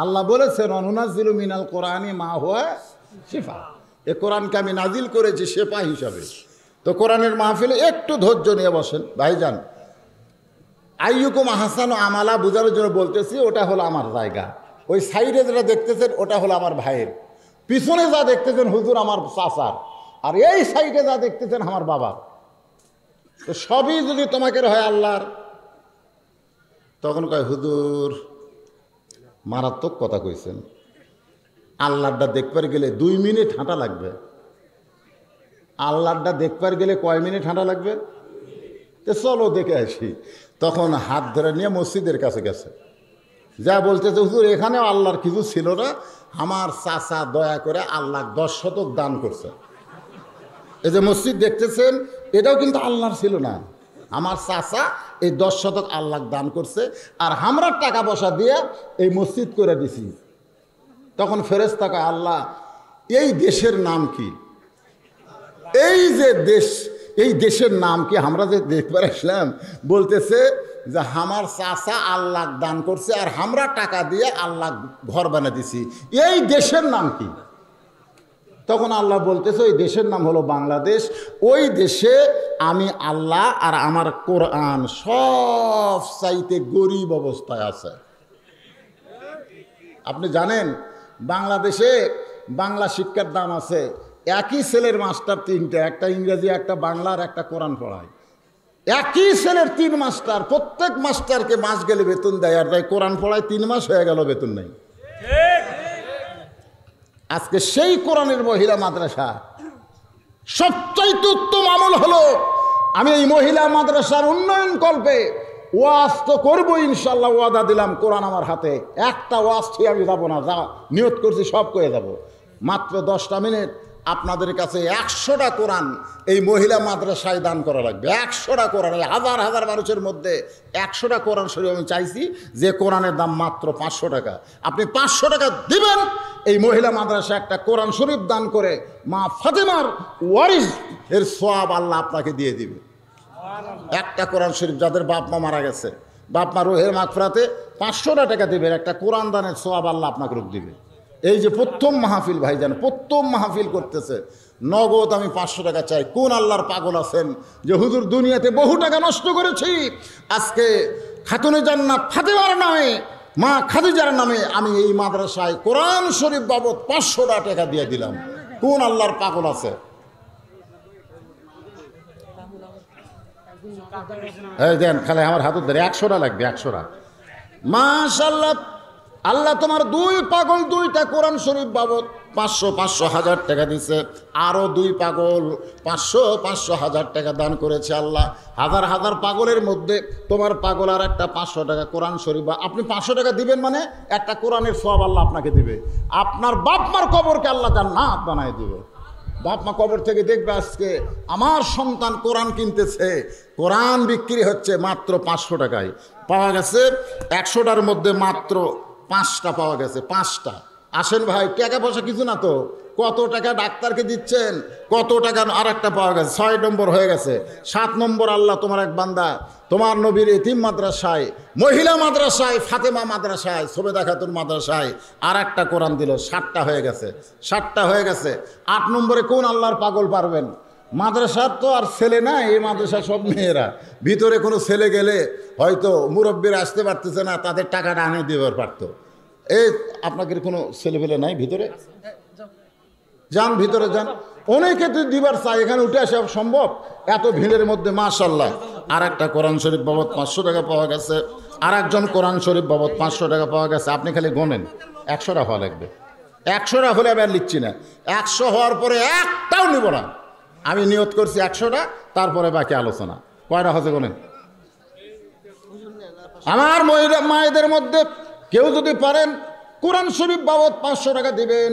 আল্লাহ বলেছেন, অনুনাজ্জিলু মিনাল কোরআনি মা হুয়া শিফা। এ কোরআনকে আমি নাজিল করেছি শেফা হিসাবে। তো কোরআনের মাহফিলে একটু ধৈর্য নিয়ে বসেন ভাইজান। আইয়ুকুম আহসানু আমালা বোঝানোর জন্য বলতেছি, ওটা হলো আমার জায়গা। ওই সাইডে যেটা দেখতেছেন ওটা হলো আমার ভাইয়ের, পিছনে যা দেখতেছেন হুজুর আমার চাচার, আর এই সাইডে যা দেখতেছেন আমার বাবার। তো সবই যদি তোমাকে হয় আল্লাহর, তখন কয় হুজুর মারাত্মক কথা কইছেন, আল্লাহটা দেখবার গেলে 2 মিনিট হাঁটা লাগবে। আল্লাহটা দেখবার গেলে কয় মিনিট হাঁটা লাগবে? তো চলো দেখে আসি। তখন হাত ধরে নিয়ে মসজিদের কাছে গেছে, যা বলতেছে হুজুর এখানেও আল্লাহর কিছু ছিল না, আমার চাচা দয়া করে আল্লাহ 10 শতক দান করছে। এই যে মসজিদ দেখতেছেন এটাও কিন্তু আল্লাহর ছিল না, আমার চাচা এই 10 শতক আল্লাহ দান করছে, আর আমরা টাকা পয়সা দিয়ে এই মসজিদ করে দিছি। তখন ফেরেশতা কয় আল্লাহ এই দেশের নাম কি? এই যে দেশ, এই দেশের নাম কি? আমরা যে দেখবার আসলাম বলতেছে যে আমার চাচা আল্লাহ দান করছে আর আমরা টাকা দিয়ে আল্লাহ ঘর বানিয়ে দিছি, এই দেশের নাম কি? তখন আল্লাহ বলতেছে ওই দেশের নাম হলো বাংলাদেশ। ওই দেশে আমি আল্লাহ আর আমার কোরআন সব চাইতে গরিব অবস্থায় আছে। আপনি জানেন বাংলাদেশে বাংলা শিক্ষার দাম আছে, একই ছেলের মাস্টার 3টে, একটা ইংরেজি, একটা বাংলার, একটা কোরআন পড়ায়। একই ছেলের 3 মাস্টার, প্রত্যেক মাস্টারকে মাস গেলে বেতন দেয়, আর তাই কোরআন পড়ায় 3 মাস হয়ে গেল বেতন নেই। আজকে সেই কোরআনের মহিলা মাদ্রাসা সবচাইতে উত্তম আমল হলো আমি এই মহিলা মাদ্রাসার উন্নয়ন কল্পে ওয়াজ তো করবো ইনশাল্লাহ, ওয়াদা দিলাম, কোরআন আমার হাতে, একটা ওয়াজ থেকে আমি যাবো না, যা নিয়ত করছি সব করে যাব। মাত্র 10টা মিনিট আপনাদের কাছে 100টা কোরআন এই মহিলা মাদ্রাসায় দান করা লাগবে। 100টা কোরআন, এই হাজার হাজার মানুষের মধ্যে 100টা কোরআন শরীফ আমি চাইছি, যে কোরআনের দাম মাত্র 500 টাকা। আপনি 500 টাকা দিবেন, এই মহিলা মাদ্রাসা একটা কোরআন শরীফ দান করে মা ফাতেমার ওয়ারিস এর সওয়াব আল্লাহ আপনাকে দিয়ে দিবে। একটা কোরআন শরীফ, যাদের বাপ মা মারা গেছে, বাপ মা রুহের মাগফিরাতে 500টা টাকা দিবেন, একটা কোরআন দানের সওয়াব আল্লাহ আপনাকে রূপ দিবে। এই যে প্রথম মাহফিল ভাইজান, প্রথম মাহফিল করতেছে, নগদ আমি 500 টাকা চাই। কোন আল্লাহর পাগল আছেন যে হুজুর দুনিয়াতে বহু টাকা নষ্ট করেছি, আজকে খাতুনে জান্নাত ফাতেমার নামে, মা খাদিজার নামে আমি এই মাদ্রাসায় কোরআন শরীফ বাবদ 500টা টাকা দিয়ে দিলাম? কোন আল্লাহর পাগল আছে? এই দেন খালি আমার হাত ধরে 100টা লাগবে, 100টা। মাশাআল্লাহ, আল্লাহ তোমার 2 পাগল 2টা কোরআন শরীফ বাবদ 500 1000 টাকা দিছে, আরও 2 পাগল 500 1000 টাকা দান করেছে। আল্লাহ হাজার হাজার পাগলের মধ্যে তোমার পাগল আর একটা 500 টাকা কোরআন শরীফ, আপনি 500 টাকা দিবেন মানে একটা কোরআনের সওয়াব আল্লাহ আপনাকে দিবে। আপনার বাপ মার কবরকে আল্লাহ জান্নাত বানায় দিবে। বাপ মা কবর থেকে দেখবে আজকে আমার সন্তান কোরআন কিনতেছে, কোরআন বিক্রি হচ্ছে মাত্র 500 টাকায়। পাওয়া গেছে 100টার মধ্যে মাত্র 5টা পাওয়া গেছে, 5টা। আসেন ভাই, টাকা পয়সা কিছু না তো, কত টাকা ডাক্তারকে দিচ্ছেন, কত টাকা আর একটা পাওয়া গেছে, 6 নম্বর হয়ে গেছে। 7 নম্বর আল্লাহ তোমার এক বান্দা তোমার নবীর এতিম মাদ্রাসায়, মহিলা মাদ্রাসায়, ফাতেমা মাদ্রাসায়, সবেদা খাতুন মাদ্রাসায় আর একটা কোরআন দিল, 7টা হয়ে গেছে, 7টা হয়ে গেছে। 8 নম্বরে কোন আল্লাহর পাগল পারবেন? মাদ্রাসার তো আর ছেলে না, এই মাদ্রাসা সব মেয়েরা, ভিতরে কোনো ছেলে গেলে হয়তো মুরব্বীরা আসতে পারতেছে না, তাদের টাকাটা আনে দেবার পারতো। এই আপনাদের কোনো ছেলেপেলে নাই ভিতরে? যান ভিতরে যান, অনেকে তো দিবার চাই, এখানে উঠে আসা সম্ভব এত ভিড়ের মধ্যে? মাশাআল্লাহ, আর একটা কোরআন শরীফ বাবদ 500 টাকা পাওয়া গেছে, আর একজন কোরআন শরীফ বাবদ 500 টাকা পাওয়া গেছে। আপনি খালি গোনেন, 100টা হওয়া লাগবে। 100টা হলে আমি আর লিখছি না, 100 হওয়ার পরে একটাও নিব না। আমি নিয়ত করছি 100টা, তারপরে বাকি আলোচনা। কয়টা হচ্ছে গোনেন? আমার মহিলা মায়েদের মধ্যে কেউ যদি পারেন কোরআন শরীফ বাবদ 500 টাকা দিবেন,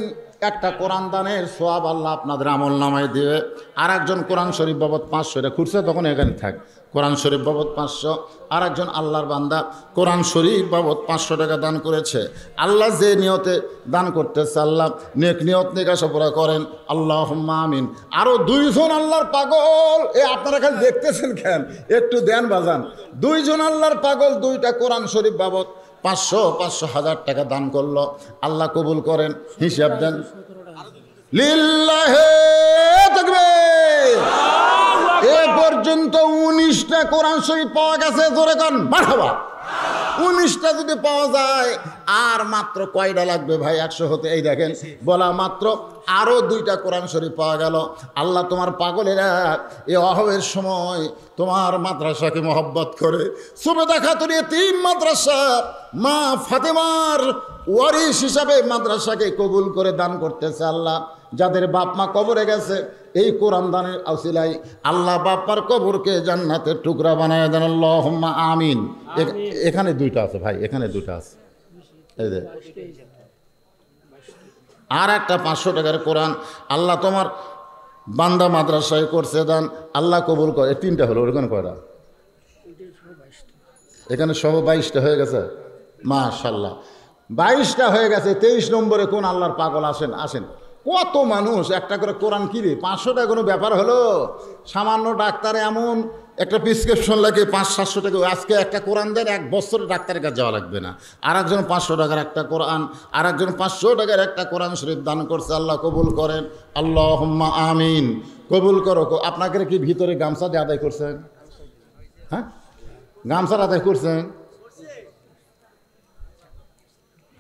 একটা কোরআন দানের সওয়াব আল্লাহ আপনাদের আমল নামায় দিবে। আর একজন কোরআন শরীফ বাবদ 500, এটা খুঁজছে তখন এখানে থাক, কোরআন শরীফ বাবদ 500। আর একজন আল্লাহর বান্দা কোরআন শরীফ বাবদ 500 টাকা দান করেছে। আল্লাহ যে নিয়তে দান করতেছে আল্লাহ নেক নিয়ত নিকাশা পুরা করেন, আল্লাহুম্মা আমিন। আরও 2 জন আল্লাহর পাগল, এ আপনারা খালি দেখতেছেন কেন, একটু দেন বাজান। 2 জন আল্লাহর পাগল 2টা কোরআন শরীফ বাবদ 500 1000 টাকা দান করলো। আল্লাহ কবুল করেন, হিসাব দেন। লিল্লাহে তাকবীর। এ পর্যন্ত 19টা কোরআন শরীফ পাওয়া গেছে, জোরে কান মারহাবা। 19টা যদি পাওয়া যায় আর মাত্র কয়টা লাগবে ভাই 100 হতে? এই দেখেন বলা মাত্র আরও 2টা কোরআন শরীফ পাওয়া গেল। আল্লাহ তোমার পাগলেরা এই অভাবের সময় তোমার মাদ্রাসাকে মহব্বত করে সুবেদা খাতুন এতিম মাদ্রাসা মা ফাতেমার ওয়ারিস হিসাবে মাদ্রাসাকে কবুল করে দান করতেছে। আল্লাহ যাদের বাপ মা কবরে গেছে এই কোরআন দানের আওসিলায় আল্লাহ বাপার কবরকে জান্নাতের টুকরা বানায় দেন, আল্লাহুম্মা আমিন। এখানে 2টা আছে ভাই, এখানে 2টা আছে। এই যে আর একটা 500 টাকার কোরআন আল্লাহ তোমার বান্দা মাদ্রাসায় করছে দান, আল্লাহ কবুল করে। 3টা হলো, ওখানে কয়টা? এখানে সহ 22টা হয়ে গেছে। মাশাআল্লাহ 22টা হয়ে গেছে। 23 নম্বরে কোন আল্লাহর পাগল আসেন আসেন। কত মানুষ একটা করে কোরআন কিনে, 500 টাকা কোনো ব্যাপার হলো? সামান্য ডাক্তারে এমন একটা প্রেসক্রিপশন লাগে 500-700 টাকা, আজকে একটা কোরআন দেন 1 বছরে ডাক্তারের কাছে যাওয়া লাগবে না। আর একজন 500 টাকার একটা কোরআন, আর একজন 500 টাকার একটা কোরআন শরীফ দান করছে। আল্লাহ কবুল করেন, আল্লাহুম্মা আমিন। কবুল করো। আপনাকে কি ভিতরে গামছা দিয়ে আদায় করছেন? হ্যাঁ, গামছার আদায় করছেন?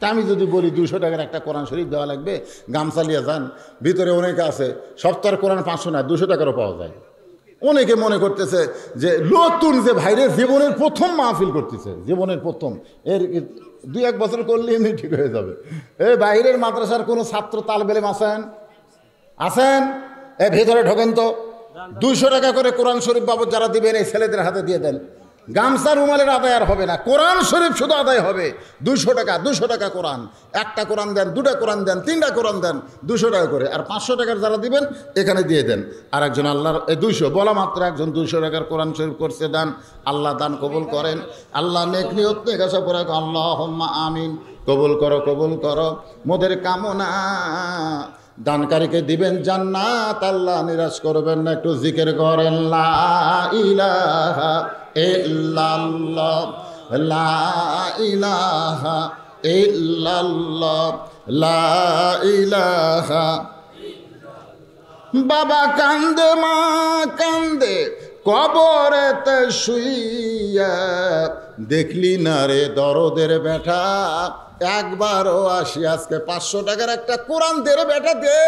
তা আমি যদি বলি 200 টাকার একটা কোরআন শরীফ দেওয়া লাগবে, গামছা নিয়ে যান, ভিতরে অনেকে আছে সপ্তাহের কোরআন 500 না 200 টাকারও পাওয়া যায়। অনেকে মনে করতেছে যে নতুন যে ভাইরে জীবনের প্রথম মাহফিল করতেছে, জীবনের প্রথম, এর 2-1 বছর করলে এমনি ঠিক হয়ে যাবে। এই বাইরের মাদ্রাসার কোনো ছাত্র তালবেলেম আছেন? আছেন? ভেতরে ঢোকেন তো। 200 টাকা করে কোরআন শরীফ বাবদ যারা দিবেন এই ছেলেদের হাতে দিয়ে দেন। গামছা রুমালের আদায় আর হবে না, কোরআন শরীফ শুধু আদায় হবে। 200 টাকা, 200 টাকা কোরআন। একটা কোরআন দেন, 2টা কোরআন দেন, 3টা কোরআন দেন, 200 টাকা করে। আর 500 টাকার যারা দিবেন এখানে দিয়ে দেন। আর একজন আল্লাহর 200 বলা মাত্র একজন 200 টাকার কোরআন শরীফ করছে দান, আল্লাহ দান কবুল করেন। আল্লাহ নেক নিয়ত নিয়ে গেছে পরে আল্লাহুম্মা আমিন। কবুল করো, কবুল করো মোদের কামনা। দানকারীকে দিবেন জান্নাত, আল্লাহ নিরাশ করবেন না। একটু জিকির করেন লা ইলাহা ইল্লাল্লাহ, লা ইলাহা ইল্লাল্লাহ, লা ইলাহা। বাবা কান্দে, মা কান্দে কবরেতে শুইয়া, দেখলি না রে দরদের বেটা একবারও আসি। আজকে 500 টাকার একটা কোরআন দে রে বেটা, দে।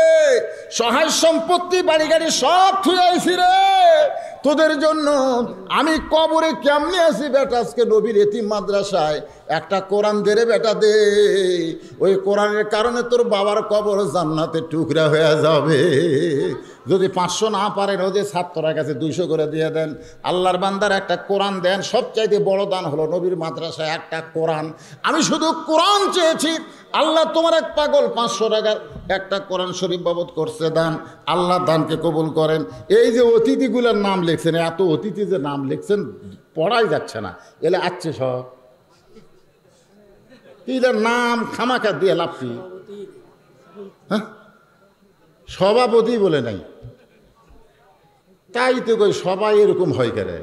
সহায় সম্পত্তি বাড়ি গাড়ি সব থুয়ে আইছি রে তোদের জন্য। আমি কবরে কেমনে আছি বেটা, আজকে নবীর এতিম মাদ্রাসায় একটা কোরআন দে রে বেটা, দে। ওই কোরআনের কারণে তোর বাবার কবর জান্নাতের টুকরা হয়ে যাবে। যদি 500 না পারেন ওদের ছাত্ররা কাছে 200 করে দিয়ে দেন। আল্লাহর বান্দার একটা কোরআন দেন। সবচাইতে বড় দান হলো নবীর মাদ্রাসায় একটা কোরআন। আমি শুধু কোরআন চেয়েছি, আল্লাহ তোমার এক পাগল 500 টাকার একটা কোরআন শরীফ বাবদ করছে দান, আল্লাহ দানকে কবুল করেন। এই যে অতিথিগুলোর নাম লিখছেন, এত অতিথি যে নাম লিখছেন পড়াই যাচ্ছে না, এলে আসছে সব। এদের নাম খামাখা দিয়ে লাভ কি? হ্যাঁ, সভাপতি বলে নাই, তাই তো কই সবাই এরকম হয় করে।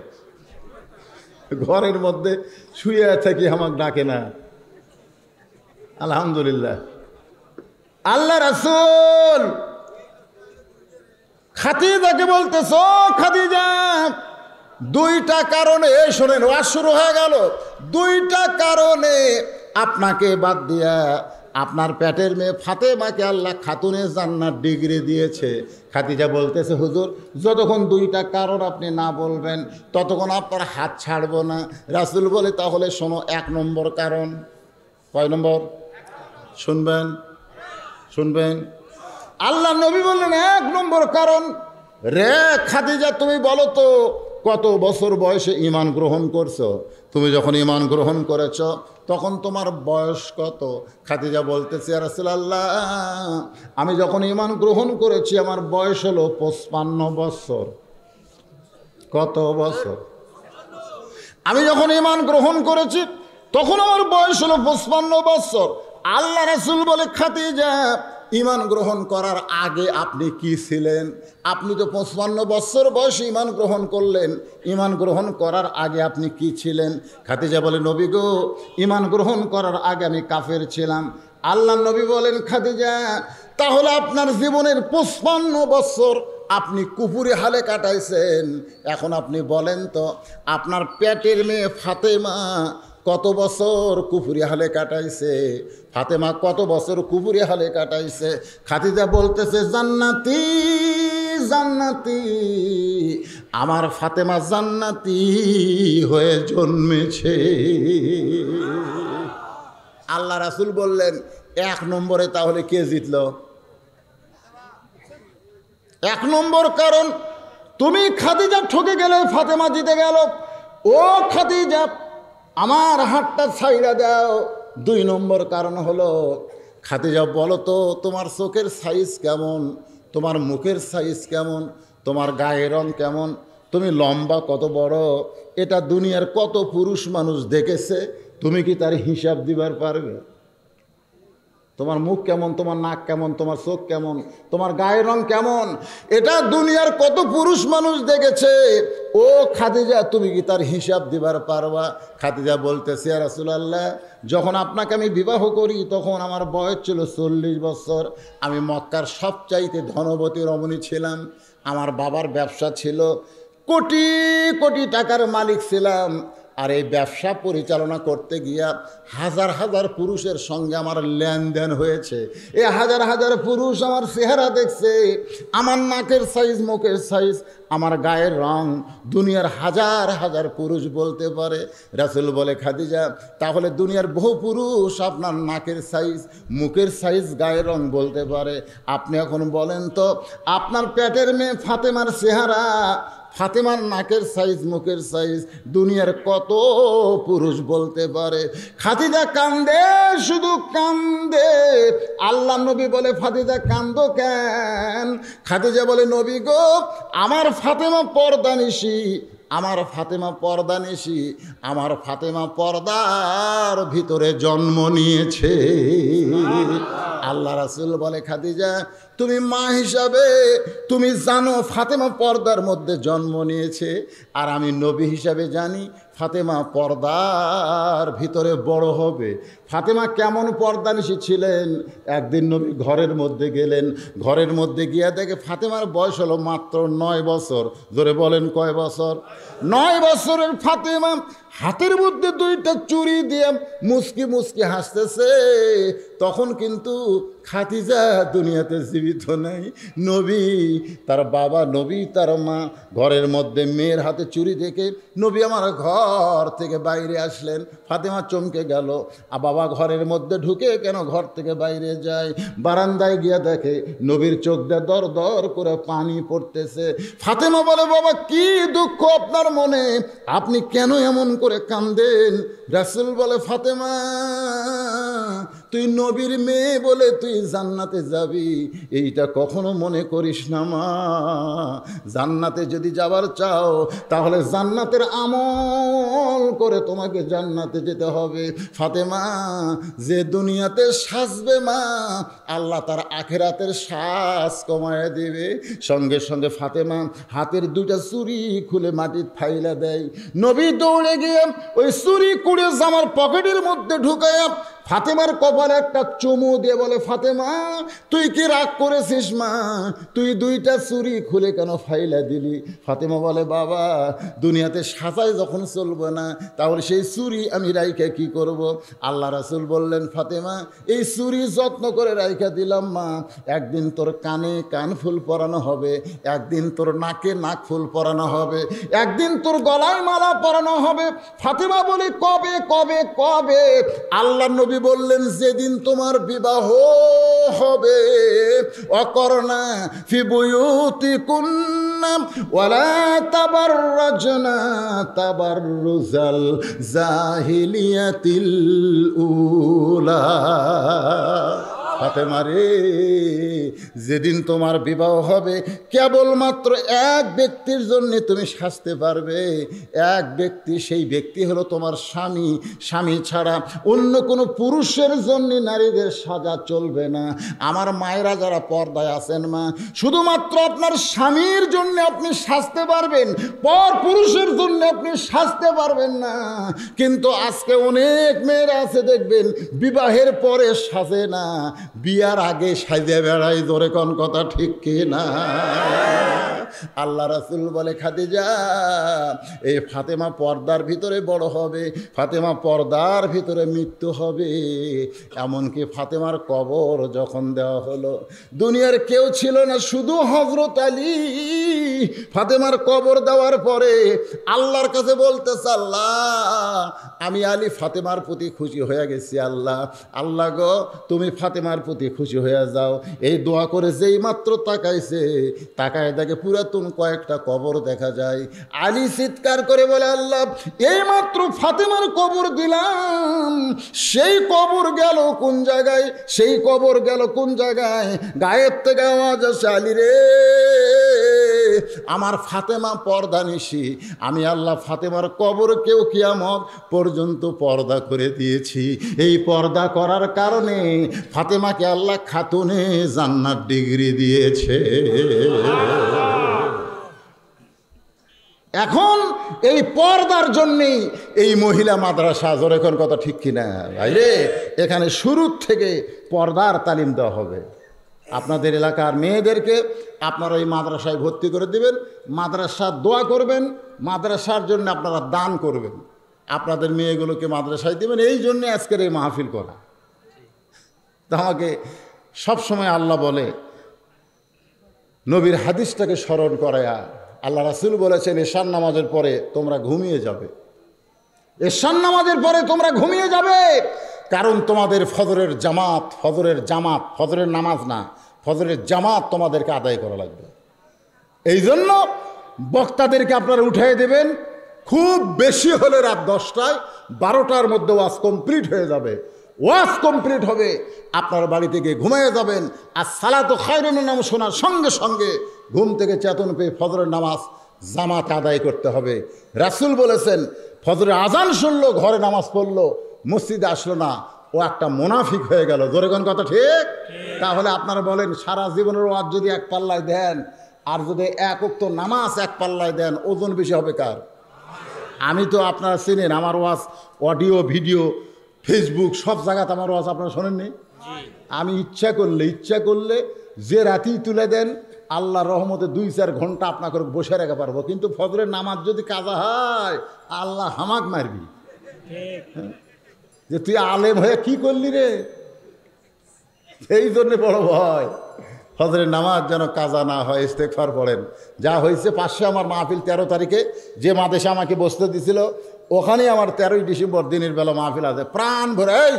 ঘরের মধ্যে শুয়ে থাকি আমাকে ডাকে না। আলহামদুলিল্লাহ। আল্লাহ রাসূল খাদিজাকে বলতেছ, খাদিজা 2টা কারণে, শোনেন ওয়াজ শুরু হয়ে গেল। 2টা কারণে আপনাকে বাদ দিয়া আপনার পেটের মেয়ে ফাতেমাকে আল্লাহ খাতুনে জান্নাত ডিগ্রি দিয়েছে। খাদিজা বলতেছে হুজুর যতক্ষণ 2টা কারণ আপনি না বলবেন ততক্ষণ আপনার হাত ছাড়বো না। রাসূল বলে তাহলে শোনো, 1 নম্বর কারণ। কয় নম্বর? শুনবেন, শুনবেন। আল্লাহ নবী বললেন 1 নম্বর কারণ, রে খাদিজা তুমি বলো তো কত বছর বয়সে ঈমান গ্রহণ করছো? তুমি যখন ঈমান গ্রহণ করেছ তখন তোমার বয়স কত? খাদিজা বলতেছে ইয়া রাসূলুল্লাহ, আমি যখন ঈমান গ্রহণ করেছি আমার বয়স হলো 55 বছর। কত বছর? আমি যখন ঈমান গ্রহণ করেছি তখন আমার বয়স হলো 55 বছর। আল্লাহ রাসূল বলে খাদিজা ঈমান গ্রহণ করার আগে আপনি কি ছিলেন? আপনি তো 55 বছর বয়সে ঈমান গ্রহণ করলেন, ঈমান গ্রহণ করার আগে আপনি কি ছিলেন? খাদিজা বলে নবী গো, ঈমান গ্রহণ করার আগে আমি কাফের ছিলাম। আল্লাহ নবী বলেন খাদিজা তাহলে আপনার জীবনের 55 বছর আপনি কুফুরি হালে কাটাইছেন। এখন আপনি বলেন তো আপনার পেটের মেয়ে ফাতেমা কত বছর কুফরি হালে কাটাইছে, ফাতেমা কত বছর কুফরি হালে কাটাইছে। খাদিজা বলতেছে জান্নাতি জান্নাতি, আমার ফাতেমা জান্নাতি হয়ে জন্মেছে। আল্লাহ রাসূল বললেন 1 নম্বরে তাহলে কে জিতল? 1 নম্বর কারণ তুমি খাদিজা ঠকে গেলে ফাতেমা জিতে গেল। ও খাদিজা আমার হাতটা ছাইড়া দাও। 2 নম্বর কারণ হলো খাদিজা বলো তো তোমার চোখের সাইজ কেমন, তোমার মুখের সাইজ কেমন, তোমার গায়ের রং কেমন, তুমি লম্বা কত বড়, এটা দুনিয়ার কত পুরুষ মানুষ দেখেছে, তুমি কি তার হিসাব দিবার পারবে? তোমার মুখ কেমন, তোমার নাক কেমন, তোমার চোখ কেমন, তোমার গায়ের রং কেমন, এটা দুনিয়ার কত পুরুষ মানুষ দেখেছে। ও খাদিজা তুমি কি তার হিসাব দিবার পারবা? খাদিজা বলতেছে ইয়া রাসূলুল্লাহ, যখন আপনাকে আমি বিবাহ করি তখন আমার বয়স ছিল 40 বছর। আমি মক্কার সবচাইতে ধনবতী রমণী ছিলাম। আমার বাবার ব্যবসা ছিল, কোটি কোটি টাকার মালিক ছিলাম। আর এই ব্যবসা পরিচালনা করতে গিয়া হাজার হাজার পুরুষের সঙ্গে আমার লেনদেন হয়েছে। এই হাজার হাজার পুরুষ আমার চেহারা দেখছে, আমার নাকের সাইজ, মুখের সাইজ, আমার গায়ের রং দুনিয়ার হাজার হাজার পুরুষ বলতে পারে। রাসূল বলে খাদিজা তাহলে দুনিয়ার বহু পুরুষ আপনার নাকের সাইজ, মুখের সাইজ, গায়ের রং বলতে পারে। আপনি এখন বলেন তো আপনার পেটের মেয়ে ফাতেমার চেহারা, ফাতেমার নাকের সাইজ, মুখের সাইজ দুনিয়ার কত পুরুষ বলতে পারে? খাদিজা কান্দে, শুধু কান্দে। আল্লাহ নবী বলে ফাতিজা কান্দো কেন? খাদিজা বলে নবী গো আমার ফাতেমা পর্দানিশী, আমার ফাতেমা পর্দানিশী, আমার ফাতেমা পর্দার ভিতরে জন্ম নিয়েছে। আল্লাহ রাসূল বলে খাদিজা তুমি মা হিসাবে তুমি জানো ফাতেমা পর্দার মধ্যে জন্ম নিয়েছে, আর আমি নবী হিসাবে জানি ফাতেমা পর্দার ভিতরে বড় হবে। ফাতেমা কেমন পর্দানিশী ছিলেন? একদিন নবী ঘরের মধ্যে গেলেন, ঘরের মধ্যে গিয়ে দেখে ফাতেমার বয়স হলো মাত্র 9 বছর। জোরে বলেন কয় বছর? 9 বছরের ফাতেমা হাতের মধ্যে 2টা চুড়ি দিয়ে মুস্কি মুস্কি হাসতেছে। তখন কিন্তু খাদিজা দুনিয়াতে জীবিত নেই। নবী তার বাবা, নবী তার মা ঘরের মধ্যে মেয়ের হাতে চুড়ি দেখে নবী আমার ঘর থেকে বাইরে আসলেন। ফাতেমা চমকে গেল, আর বাবা ঘরের মধ্যে ঢুকে কেন ঘর থেকে বাইরে যায়? বারান্দায় গিয়ে দেখে নবীর চোখ দিয়ে দর দর করে পানি পড়তেছে। ফাতেমা বলে বাবা কি দুঃখ আপনার মনে, আপনি কেন এমন করে কান্দেন? রাসূল বলে ফাতেমা তুই নবীর মেয়ে বলে তুই জান্নাতে যাবি, এইটা কখনো মনে করিস না মা। জান্নাতে যদি যাবার চাও তাহলে জান্নাতের আমল করে তোমাকে জান্নাতে যেতে হবে। ফাতেমা যে দুনিয়াতে সাজবে মা, আল্লাহ তার আখেরাতের শ্বাস কমায় দিবে। সঙ্গে সঙ্গে ফাতেমা হাতের 2টা চুড়ি খুলে মাটির ফাইলা দেয়। নবী দৌড়ে গিয়ে ওই চুড়ি কুড়ে জামার পকেটের মধ্যে ঢুকায়া ফাতেমার কপালে একটা চুমু দিয়ে বলে ফাতেমা তুই কি রাগ করেছিস মা? তুই 2টা চুড়ি খুলে কেন ফাইলা দিলি? ফাতেমা বলে বাবা দুনিয়াতে সাজায় যখন চলবে না তাহলে সেই চুড়ি আমি রাইখা কি করব? আল্লাহ রাসূল বললেন ফাতেমা এই চুড়ি যত্ন করে রাইখা দিলাম মা, একদিন তোর কানে কান ফুল পরানো হবে, একদিন তোর নাকে নাক ফুল পরানো হবে, একদিন তোর গলায় মালা পরানো হবে। ফাতেমা বলে কবে কবে কবে? আল্লাহ নবী বললেন যেদিন তোমার বিবাহ হবে। অকরনা ফি বুয়ুতিকুন্না ওয়ালা তাবাররাজনা তাবাররুজাল জাহিলিয়াতিল উলা। ফাতেমা রে যেদিন তোমার বিবাহ হবে কেবলমাত্র এক ব্যক্তির জন্য তুমি সাজতে পারবে, এক ব্যক্তি, সেই ব্যক্তি হলো তোমার স্বামী। স্বামী ছাড়া অন্য কোনো পুরুষের জন্য নারীদের সাজা চলবে না। আমার মায়েরা যারা পর্দায় আছেন মা, শুধুমাত্র আপনার স্বামীর জন্য আপনি সাজতে পারবেন, পর পুরুষের জন্য আপনি সাজতে পারবেন না। কিন্তু আজকে অনেক মেয়েরা আছে দেখবেন বিবাহের পরে সাজে না, বিয়ার আগে সাজে বেড়াই। জোরে কোন কথা ঠিক কি না? আল্লাহ রাসূল বলে খাদিজা এই ফাতেমা পর্দার ভিতরে বড় হবে, ফাতেমা পর্দার ভিতরে মৃত্যু হবে। এমনকি ফাতেমার কবর যখন দেওয়া হলো, দুনিয়ার কেউ ছিল না, শুধু হযরত আলী। ফাতেমার কবর দেওয়ার পরে আল্লাহর কাছে বলতেছে, আল্লাহ আমি আলী ফাতেমার প্রতি খুশি হয়ে গেছি। আল্লাহ আল্লাহ গো তুমি ফাতেমার প্রতি খুশি হয়ে যাও। এই দোয়া করে যেই মাত্র তাকাইছে, তাকায় দেখে পুরাতন কয়েকটা কবর দেখা যায়। আলী চিৎকার করে বলে, আল্লাহ এই মাত্র ফাতেমার কবর দিলাম, সেই কবর গেল কোন জায়গায়, সেই কবর গেল কোন জায়গায়? গায়েব থেকে আওয়াজ আসে, আলী রে আমার ফাতেমা পর্দা নিশি, আমি আল্লাহ ফাতেমার কবর কেউ কিয়ামত পর্যন্ত পর্দা করে দিয়েছি। এই পর্দা করার কারণে ফাতেমাকে আল্লাহ খাতুনে জান্নাত ডিগ্রি দিয়েছে। এখন এই পর্দার জন্যেই এই মহিলা মাদ্রাসা, জোরে কোন কথা ঠিক কিনা ভাইরে? এখানে শুরুর থেকে পর্দার তালিম দেওয়া হবে। আপনাদের এলাকার মেয়েদেরকে আপনারা এই মাদ্রাসায় ভর্তি করে দিবেন, মাদ্রাসার দোয়া করবেন, মাদ্রাসার জন্য আপনারা দান করবেন, আপনাদের মেয়েগুলোকে মাদ্রাসায় দিবেন। এই জন্যে আজকের এই মাহফিল করা। তা আমাকে সবসময় আল্লাহ বলে নবীর হাদিসটাকে স্মরণ করায়া, আল্লাহ রাসূল বলেছেন এশার নামাজের পরে তোমরা ঘুমিয়ে যাবে, এশার নামাজের পরে তোমরা ঘুমিয়ে যাবে, কারণ তোমাদের ফজরের জামাত, ফজরের নামাজ না, ফজরের জামাত তোমাদেরকে আদায় করা লাগবে। এই জন্য বক্তাদেরকে আপনারা উঠিয়ে দেবেন, খুব বেশি হলে রাত 10টায়, 12টার মধ্যে ওয়াজ কমপ্লিট হয়ে যাবে। ওয়াজ কমপ্লিট হবে, আপনার বাড়িতে গিয়ে ঘুমিয়ে যাবেন। আর সালাতু খায়রুন মিনান নাম শোনার সঙ্গে সঙ্গে ঘুম থেকে চেতন পেয়ে ফজরের নামাজ জামাত আদায় করতে হবে। রাসূল বলেছেন ফজরের আজান শুনলো, ঘরে নামাজ পড়লো, মসজিদে আসলো না, ও একটা মুনাফিক হয়ে গেল। জোরে কোন কথা ঠিক? তাহলে আপনারা বলেন সারা জীবনের ওয়াজ যদি এক পাল্লায় দেন, আর যদি এক ওয়াক্ত নামাজ এক পাল্লায় দেন, ওজন বেশি হবে কার? আমি তো আপনারা চিনেন, আমার ওয়াজ অডিও ভিডিও ফেসবুক সব জায়গাতে আমার ওয়াজ আপনারা শোনেননি। আমি ইচ্ছা করলে যে রাতেই তুলে দেন, আল্লাহর রহমতে 2-4 ঘন্টা আপনাকে বসে রাখা পারবো। কিন্তু ফজরের নামাজ যদি কাজা হয়, আল্লাহ হামাক মারবি যে তুই আলেম হয়ে কি করলি রে। এই জন্যে বড় ভয়, ফজরের নামাজ যেন কাজা না হয়। ইস্তেগফার পড়েন। যা হয়েছে পাশে আমার মাহফিল 13 তারিখে, যে মাদেশে আমাকে বসতে দিছিল, ওখানেই আমার 13ই ডিসেম্বর দিনের বেলা মাহফিল আছে। প্রাণ ভরে এই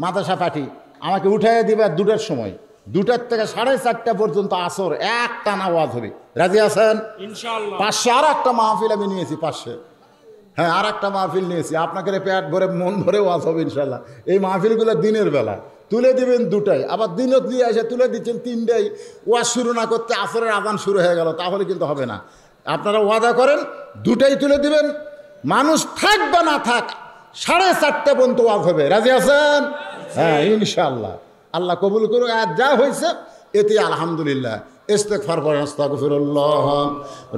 মাদ্রাসা পাঠি আমাকে উঠাইয়া দিবে 2টার সময়, 2টার থেকে 4:30 পর্যন্ত আসর এক টানা ওয়াজ হবে। রাজি আছেন? ইনশাআল্লাহ। পাশে আর একটা মাহফিল আমি নিয়েছি, পাশে, হ্যাঁ আর একটা মাহফিল নিয়েছি। আপনাকে পেট ভরে মন ভরে ওয়াজ হবে ইনশাল্লাহ। এই মাহফিলগুলো দিনের বেলা তুলে দিবেন 2টায়, আবার দিনত দিয়ে এসে তুলে দিচ্ছেন 3টায়। ওয়াজ শুরু না করতে আসরের আজান শুরু হয়ে গেল, তাহলে কিন্তু হবে না। আপনারা ওয়াদা করেন 2টায় তুলে দিবেন, মানুষ থাক বা না থাক 4:30 পর্যন্ত ওয়াজ হবে। রাজি আছেন? হ্যাঁ ইনশাআল্লাহ। আল্লাহ কবুল করুক। আর যা হয়েছে এতে আলহামদুলিল্লাহ। ইস্তেগফার পড়েন, আস্তাগফিরুল্লাহ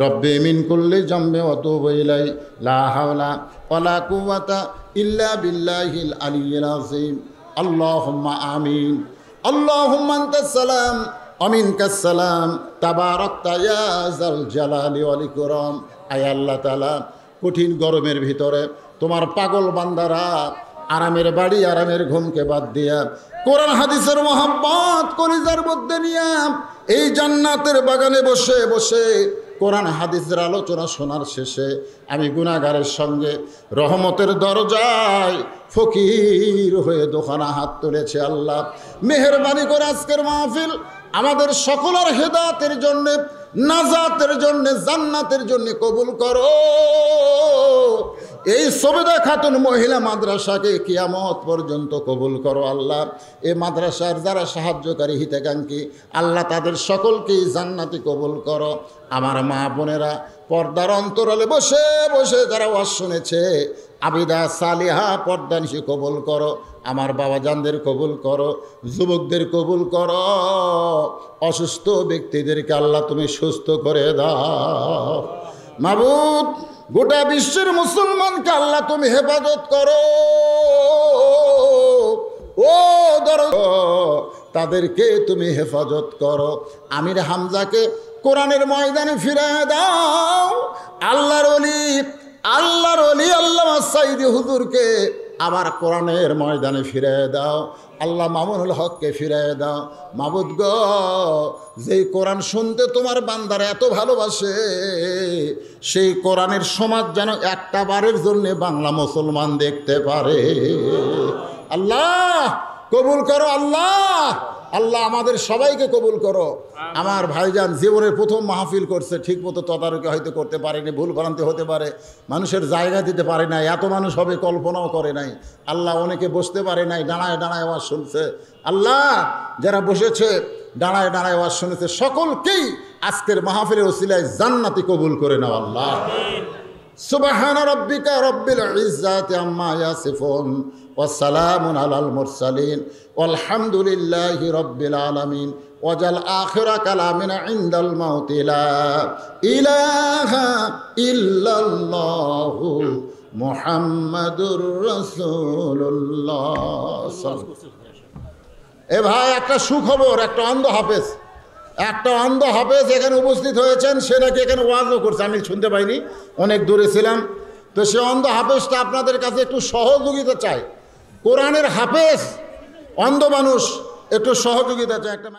রব্বি মিন কুল্লি জামবি ওয়া তুবু ইলাই, লা হাওলা ওয়ালা কুওয়াতা ইল্লা বিল্লাহিল আলিয়্যিল আযীম। আল্লাহুম্মা আমিন। আল্লাহুম্মা আনতাস সালাম ওয়া মিনকাস সালাম, তাবারাকতা ইয়া যাল জালালি ওয়াল ইকরাম। আয় আল্লাহ তাআলা, কঠিন গরমের ভিতরে তোমার পাগল বান্দারা আরামের বাড়ি, আরামের ঘুমকে বাদ দিয়া কোরআন হাদিসের মহব্বত কলিজার মধ্যে নিয়া এই জান্নাতের বাগানে বসে বসে কোরআন হাদিসের আলোচনা শোনার শেষে আমি গুনাহগারের সঙ্গে রহমতের দরজায় ফকির হয়ে দোকানা হাত তুলেছে। আল্লাহ মেহেরবানি করে আজকের মাহফিল আমাদের সকলের হেদায়েতের জন্য, নাজাতের জন্য, জান্নাতের জন্য কবুল করো। এই সবেদা খাতুন মহিলা মাদ্রাসাকে কিয়ামত পর্যন্ত কবুল করো আল্লাহ। এই মাদ্রাসার যারা সাহায্যকারী হিতাকাঙ্ক্ষী আল্লাহ, তাদের সকলকেই জান্নাতি কবুল করো। আমার মা বোনেরা পর্দার অন্তরালে বসে বসে যারা ওয়াজ শুনেছে, আবিদা সালিহা পর্দানিশি কবুল করো। আমার বাবাজানদের কবুল করো, যুবকদের কবুল করো, অসুস্থ ব্যক্তিদেরকে আল্লাহ তুমি সুস্থ করে দাও। মাবুদ গোটা বিশ্বের মুসলমানকে আল্লাহ তুমি হেফাজত করো। ও তাদেরকে তুমি হেফাজত করো। আমির হামজাকে কোরআনের ময়দানে ফিরিয়ে দাও। আল্লাহর ওলি আল্লামা সাঈদী হুজুরকে আবার কোরআনের ময়দানে ফিরিয়ে দাও। আল্লাহ মামুনুল হককে ফিরিয়ে দাও। মাবুদ গো, যেই কোরআন শুনতে তোমার বান্দারা এত ভালোবাসে, সেই কোরআনের সমাজ যেন একটা বারের জন্য বাংলা মুসলমান দেখতে পারে। আল্লাহ কবুল করো। আল্লাহ আল্লাহ আমাদের সবাইকে কবুল করো। আমার ভাইজান জীবনের প্রথম মাহফিল করছে, ঠিক মতো তদারকি হয়তো করতে পারেনি, ভুল ভ্রান্তি হতে পারে, মানুষের জায়গা দিতে পারে নাই, এত মানুষ হবে কল্পনাও করে নাই। আল্লাহ অনেকে বসতে পারে নাই, দাঁড়ায় দাঁড়ায় আওয়াজ শুনছে। আল্লাহ যারা বসেছে দাঁড়ায় দাঁড়ায় আওয়াজ শুনেছে, সকলকেই আজকের মাহফিলের ওসিলায় জান্নাতি কবুল করে নাও। আল্লাহ সুবহানা রাব্বিকা রাব্বিল ইজ্জাতি আম্মা ইয়াসিফুন ওয়া সালামুন আলাল মুরসালিন ওয়ালহামদুলিল্লাহি রাব্বিল আলামিন। ওয়াজাল আখিরা কালামিনা ইনদাল মাউতি লা ইলাহা ইল্লাল্লাহু মুহাম্মাদুর রাসূলুল্লাহ। এ ভাই, একটা সুখবর, একটা অন্ধ হাফেজ এখানে উপস্থিত হয়েছেন। সে নাকি এখানে ওয়াজও করছে, আমি শুনতে পাইনি, অনেক দূরে ছিলাম। তো সে অন্ধ হাফেজটা আপনাদের কাছে একটু সহযোগিতা চায়। কোরআনের হাফেজ অন্ধ মানুষ, একটু সহযোগিতা চায়। একটা